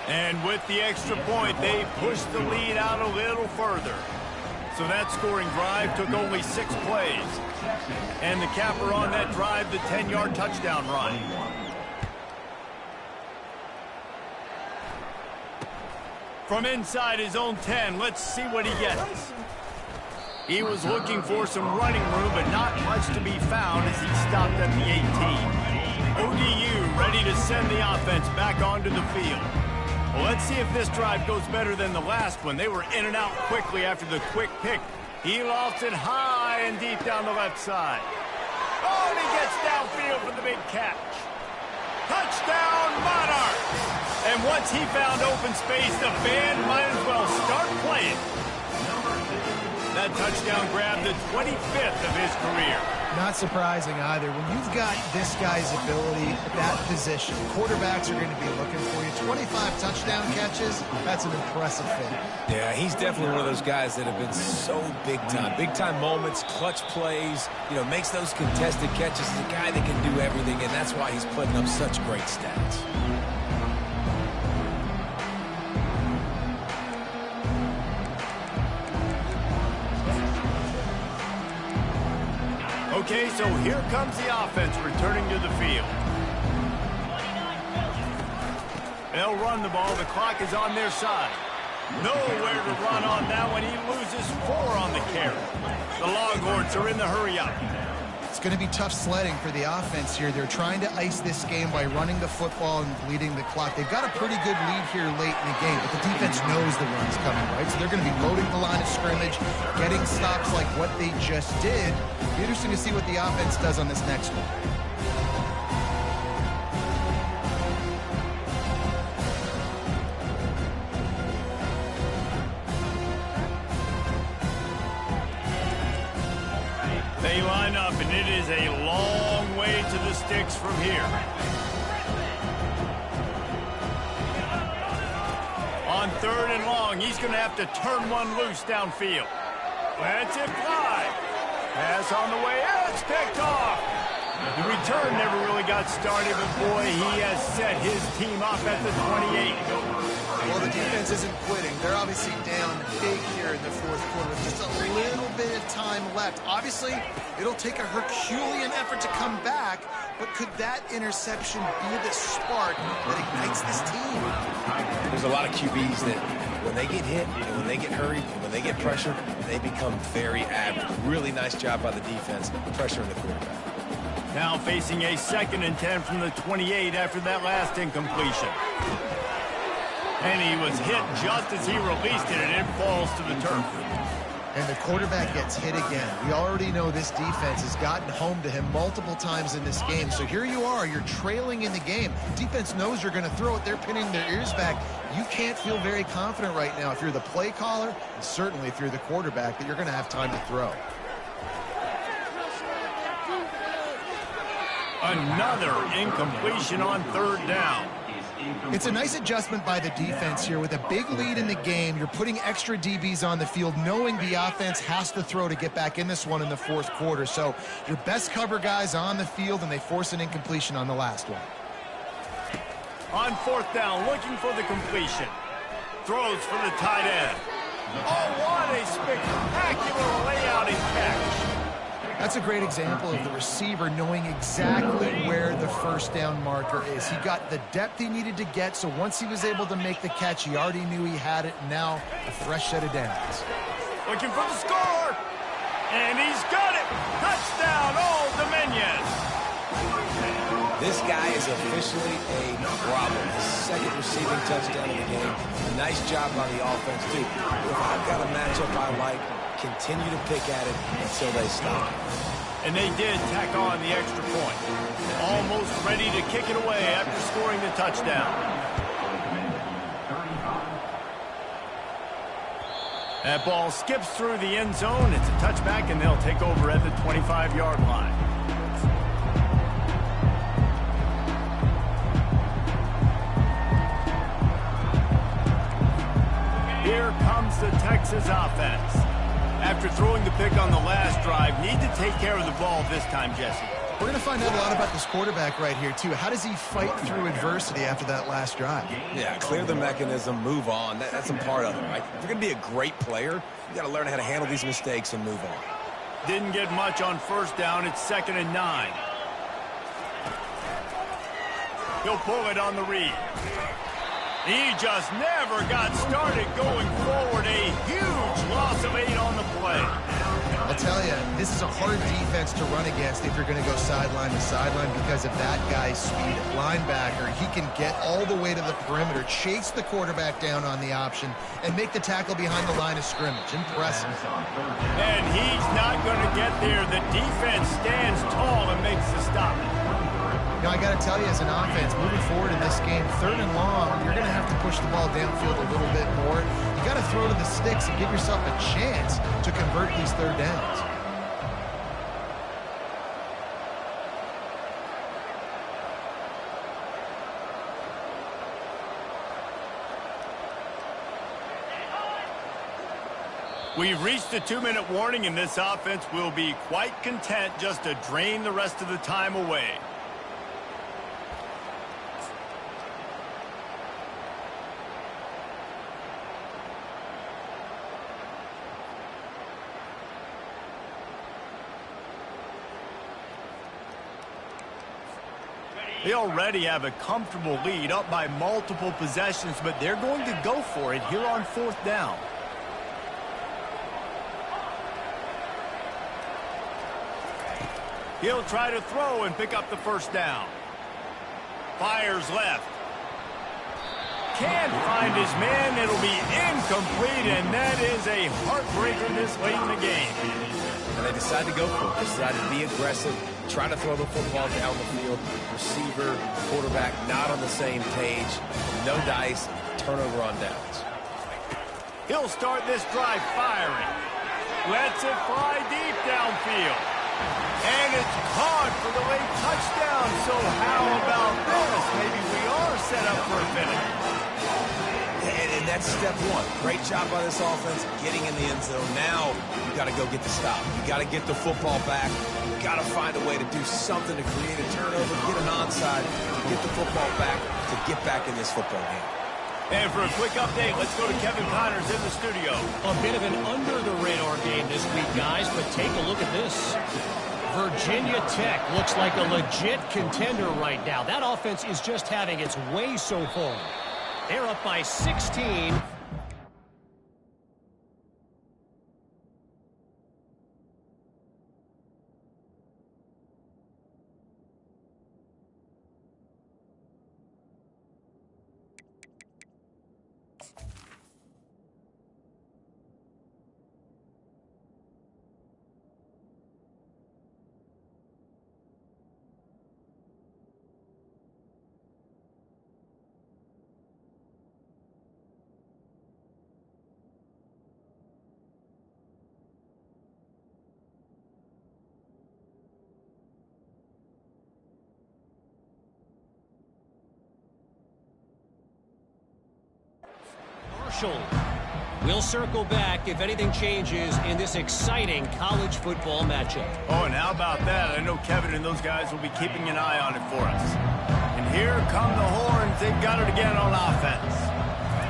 And with the extra point, they push the lead out a little further. So that scoring drive took only 6 plays. And the capper on that drive, the 10-yard touchdown run. From inside his own 10, let's see what he gets. He was looking for some running room, but not much to be found as he stopped at the 18. ODU ready to send the offense back onto the field. Well, let's see if this drive goes better than the last one. They were in and out quickly after the quick pick. He lofts it high and deep down the left side. Oh, and he gets downfield for the big catch. Touchdown, Monarchs! And once he found open space, the band might as well start playing. That touchdown grabbed the 25th of his career. Not surprising either. When you've got this guy's ability at that position, quarterbacks are going to be looking for you. 25 touchdown catches, that's an impressive thing. Yeah, he's definitely one of those guys that have been so big time. Big time moments, clutch plays, you know, makes those contested catches. He's a guy that can do everything, and that's why he's putting up such great stats. Okay, so here comes the offense returning to the field. They'll run the ball. The clock is on their side. Nowhere to run on that one. He loses 4 on the carry. The Longhorns are in the hurry-up. It's going to be tough sledding for the offense here. They're trying to ice this game by running the football and bleeding the clock. They've got a pretty good lead here late in the game, but the defense knows the run's coming, right? So they're going to be loading the line of scrimmage, getting stops like what they just did. It'll be interesting to see what the offense does on this next one. They line up, and it is a long way to the sticks from here. On 3rd and long, he's going to have to turn one loose downfield. Lets it fly. Pass on the way. It's picked off. The return never really got started, but boy, he has set his team up at the 28. Well, the defense isn't quitting. They're obviously down big here in the 4th quarter with just a little bit of time left. Obviously, it'll take a Herculean effort to come back, but could that interception be the spark that ignites this team? There's a lot of QBs that when they get hit and when they get hurried and when they get pressured, they become very average. Really nice job by the defense pressuring the quarterback. Now facing a 2nd and 10 from the 28 after that last incompletion. And he was hit just as he released it, and it falls to the turf. And the quarterback gets hit again. We already know this defense has gotten home to him multiple times in this game. So here you are, you're trailing in the game. Defense knows you're going to throw it. They're pinning their ears back. You can't feel very confident right now if you're the play caller, and certainly if you're the quarterback, that you're going to have time to throw. Another incompletion on 3rd down. It's a nice adjustment by the defense here. With a big lead in the game, you're putting extra DBs on the field, knowing the offense has to throw to get back in this one in the 4th quarter. So your best cover guys on the field, and they force an incompletion on the last one. On 4th down, looking for the completion. Throws for the tight end. Oh, what a spectacular layout and catch. That's a great example of the receiver knowing exactly where the 1st down marker is. He got the depth he needed to get, so once he was able to make the catch, he already knew he had it. Now a fresh set of downs. Looking for the score. And he's got it. Touchdown, Old Dominion. This guy is officially a problem. His 2nd receiving touchdown of the game. A nice job by the offense, too. If I've got a matchup I like, continue to pick at it until they stop. And they did tack on the extra point. Almost ready to kick it away after scoring the touchdown. That ball skips through the end zone. It's a touchback, and they'll take over at the 25-yard line. Here comes the Texas offense. After throwing the pick on the last drive, need to take care of the ball this time, Jesse. We're going to find out a lot about this quarterback right here, too. How does he fight through adversity after that last drive? Yeah, clear the mechanism, move on. That's a part of it, right? If you're going to be a great player, you got to learn how to handle these mistakes and move on. Didn't get much on 1st down. It's 2nd and 9. He'll pull it on the read. He just never got started going forward. A huge loss of 8 on the play. I'll tell you, this is a hard defense to run against if you're going to go sideline to sideline because of that guy's speed at linebacker. He can get all the way to the perimeter, chase the quarterback down on the option, and make the tackle behind the line of scrimmage. Impressive. And he's not going to get there. The defense stands tall and makes the stop. You know, I got to tell you, as an offense, moving forward in this game, 3rd and long, you're going to have to push the ball downfield a little bit more. You got to throw to the sticks and give yourself a chance to convert these 3rd downs. We've reached the 2-minute warning, and this offense will be quite content just to drain the rest of the time away. They already have a comfortable lead, up by multiple possessions, but they're going to go for it here on 4th down. He'll try to throw and pick up the 1st down. Fires left. Can't find his man. It'll be incomplete, and that is a heartbreaker this late in the game. And they decide to go for it. They decide to be aggressive, try to throw the football down the field. Receiver, quarterback, not on the same page. No dice, turnover on downs. He'll start this drive firing. Lets it fly deep downfield. And it's caught for the late touchdown. So how about this? Maybe we are set up for a finish. And that's step one. Great job by this offense getting in the end zone. Now you got to go get the stop. You got to get the football back. You got to find a way to do something to create a turnover, get an onside, get the football back to get back in this football game. And for a quick update, let's go to Kevin Connors in the studio. A bit of an under-the-radar game this week, guys, but take a look at this. Virginia Tech looks like a legit contender right now. That offense is just having its way so far. They're up by 16. Mitchell. We'll circle back if anything changes in this exciting college football matchup. Oh, and how about that? I know Kevin and those guys will be keeping an eye on it for us. And here come the horns. They've got it again on offense.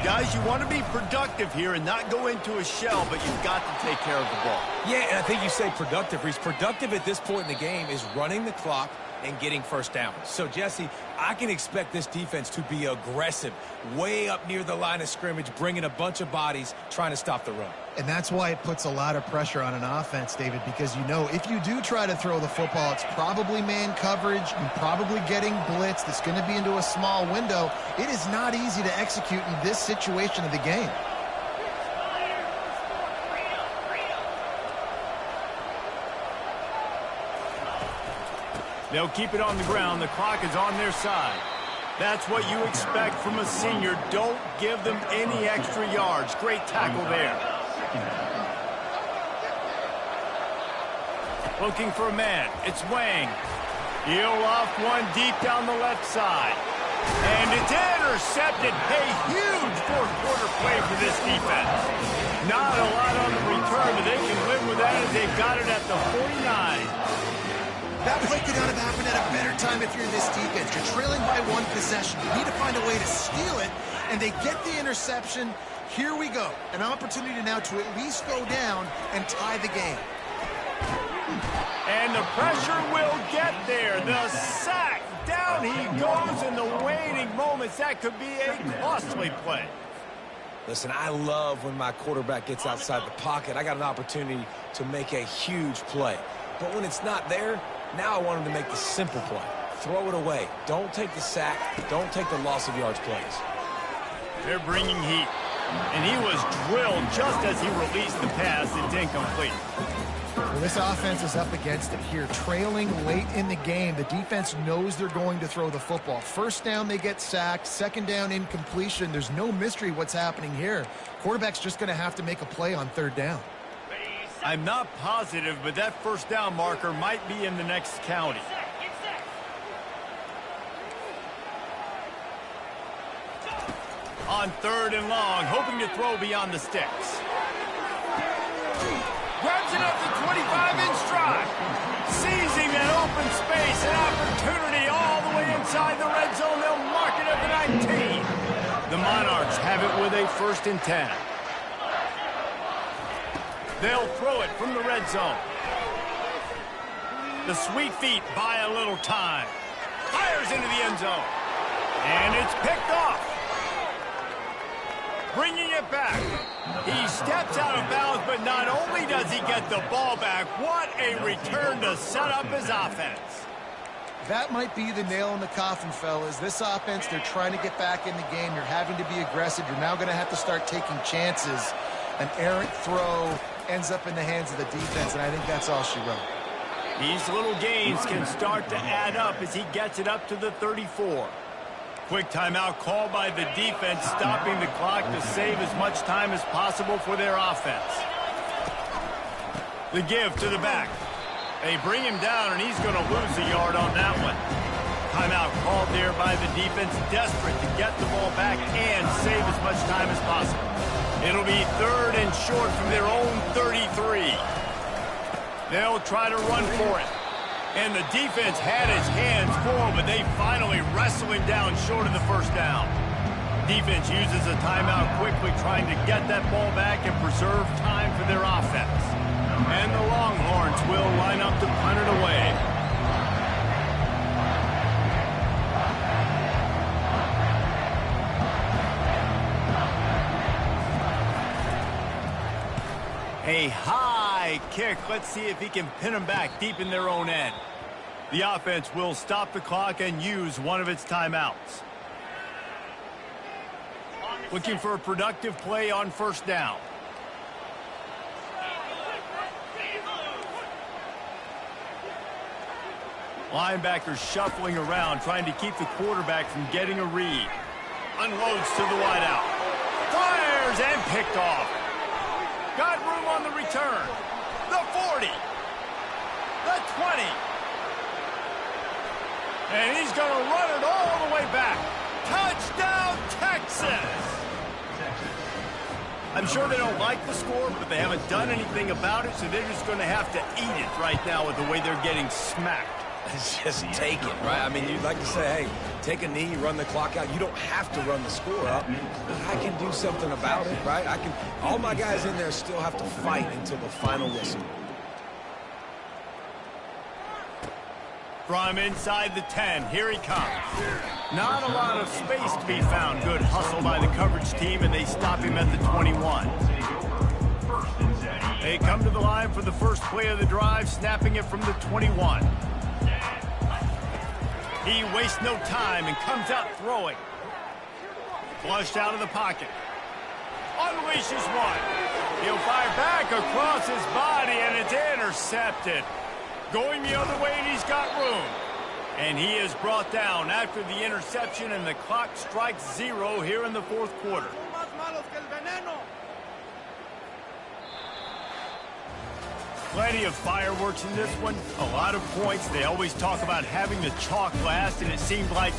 Guys, you want to be productive here and not go into a shell, but you've got to take care of the ball. Yeah, and I think you say productive, Reese. Productive at this point in the game is running the clock and getting first down. So, Jesse, I can expect this defense to be aggressive, way up near the line of scrimmage, bringing a bunch of bodies, trying to stop the run. And that's why it puts a lot of pressure on an offense, David, because you know if you do try to throw the football, it's probably man coverage, you're probably getting blitzed, it's going to be into a small window. It is not easy to execute in this situation of the game. They'll keep it on the ground. The clock is on their side. That's what you expect from a senior. Don't give them any extra yards. Great tackle there. Looking for a man. It's Wang. He'll off one deep down the left side. And it's intercepted. A huge fourth-quarter play for this defense. Not a lot on the return, but they can live with that as they've got it at the 49. That play could not have happened at a better time if you're this defense. You're trailing by one possession. You need to find a way to steal it, and they get the interception. Here we go. An opportunity now to at least go down and tie the game. And the pressure will get there. The sack. Down he goes in the waning moments. That could be a costly play. Listen, I love when my quarterback gets outside the pocket. I got an opportunity to make a huge play. But when it's not there, now I want him to make the simple play. Throw it away. Don't take the sack. Don't take the loss of yards plays. They're bringing heat. And he was drilled just as he released the pass. It's incomplete. Well, this offense is up against it here. Trailing late in the game, the defense knows they're going to throw the football. First down, they get sacked. Second down, incompletion. There's no mystery what's happening here. Quarterback's just going to have to make a play on third down. I'm not positive, but that first down marker might be in the next county. On third and long, hoping to throw beyond the sticks. Grabs it up to 25 in stride. Seizing that open space, an opportunity all the way inside the red zone. They'll mark it at the 19. The Monarchs have it with a 1st and 10. They'll throw it from the red zone. The Sweet Feet buy a little time. Fires into the end zone. And it's picked off. Bringing it back. He steps out of bounds, but not only does he get the ball back, what a return to set up his offense. That might be the nail in the coffin, fellas. This offense, they're trying to get back in the game. You're having to be aggressive. You're now going to have to start taking chances. An errant throw ends up in the hands of the defense, and I think that's all she wrote. These little gains can start to add up as he gets it up to the 34. Quick timeout called by the defense, stopping the clock to save as much time as possible for their offense. The give to the back. They bring him down, and he's going to lose a yard on that one. Timeout called there by the defense, desperate to get the ball back and save as much time as possible. It'll be 3rd and short from their own 33. They'll try to run for it. And the defense had his hands full, but they finally wrestle him down short of the first down. Defense uses a timeout quickly, trying to get that ball back and preserve time for their offense. And the Longhorns will line up to punt it away. A high kick. Let's see if he can pin them back deep in their own end. The offense will stop the clock and use one of its timeouts. Looking for a productive play on first down. Linebackers shuffling around, trying to keep the quarterback from getting a read. Unloads to the wideout. Fires and picked off. Got room on the return. The 40. The 20. And he's going to run it all the way back. Touchdown, Texas! I'm sure they don't like the score, but they haven't done anything about it, so they're just going to have to eat it right now with the way they're getting smacked. Just take it, right? I mean, you'd like to say, hey, take a knee, run the clock out. You don't have to run the score up. I can do something about it, right? All my guys in there still have to fight until the final whistle. From inside the 10, here he comes. Not a lot of space to be found. Good hustle by the coverage team, and they stop him at the 21. They come to the line for the first play of the drive, snapping it from the 21. He wastes no time and comes out throwing. Flushed out of the pocket. Unleashes one. He'll fire back across his body, and it's intercepted. Going the other way, and he's got room. And he is brought down after the interception, and the clock strikes 0 here in the fourth quarter. Plenty of fireworks in this one. A lot of points. They always talk about having the chalk last, and it seemed like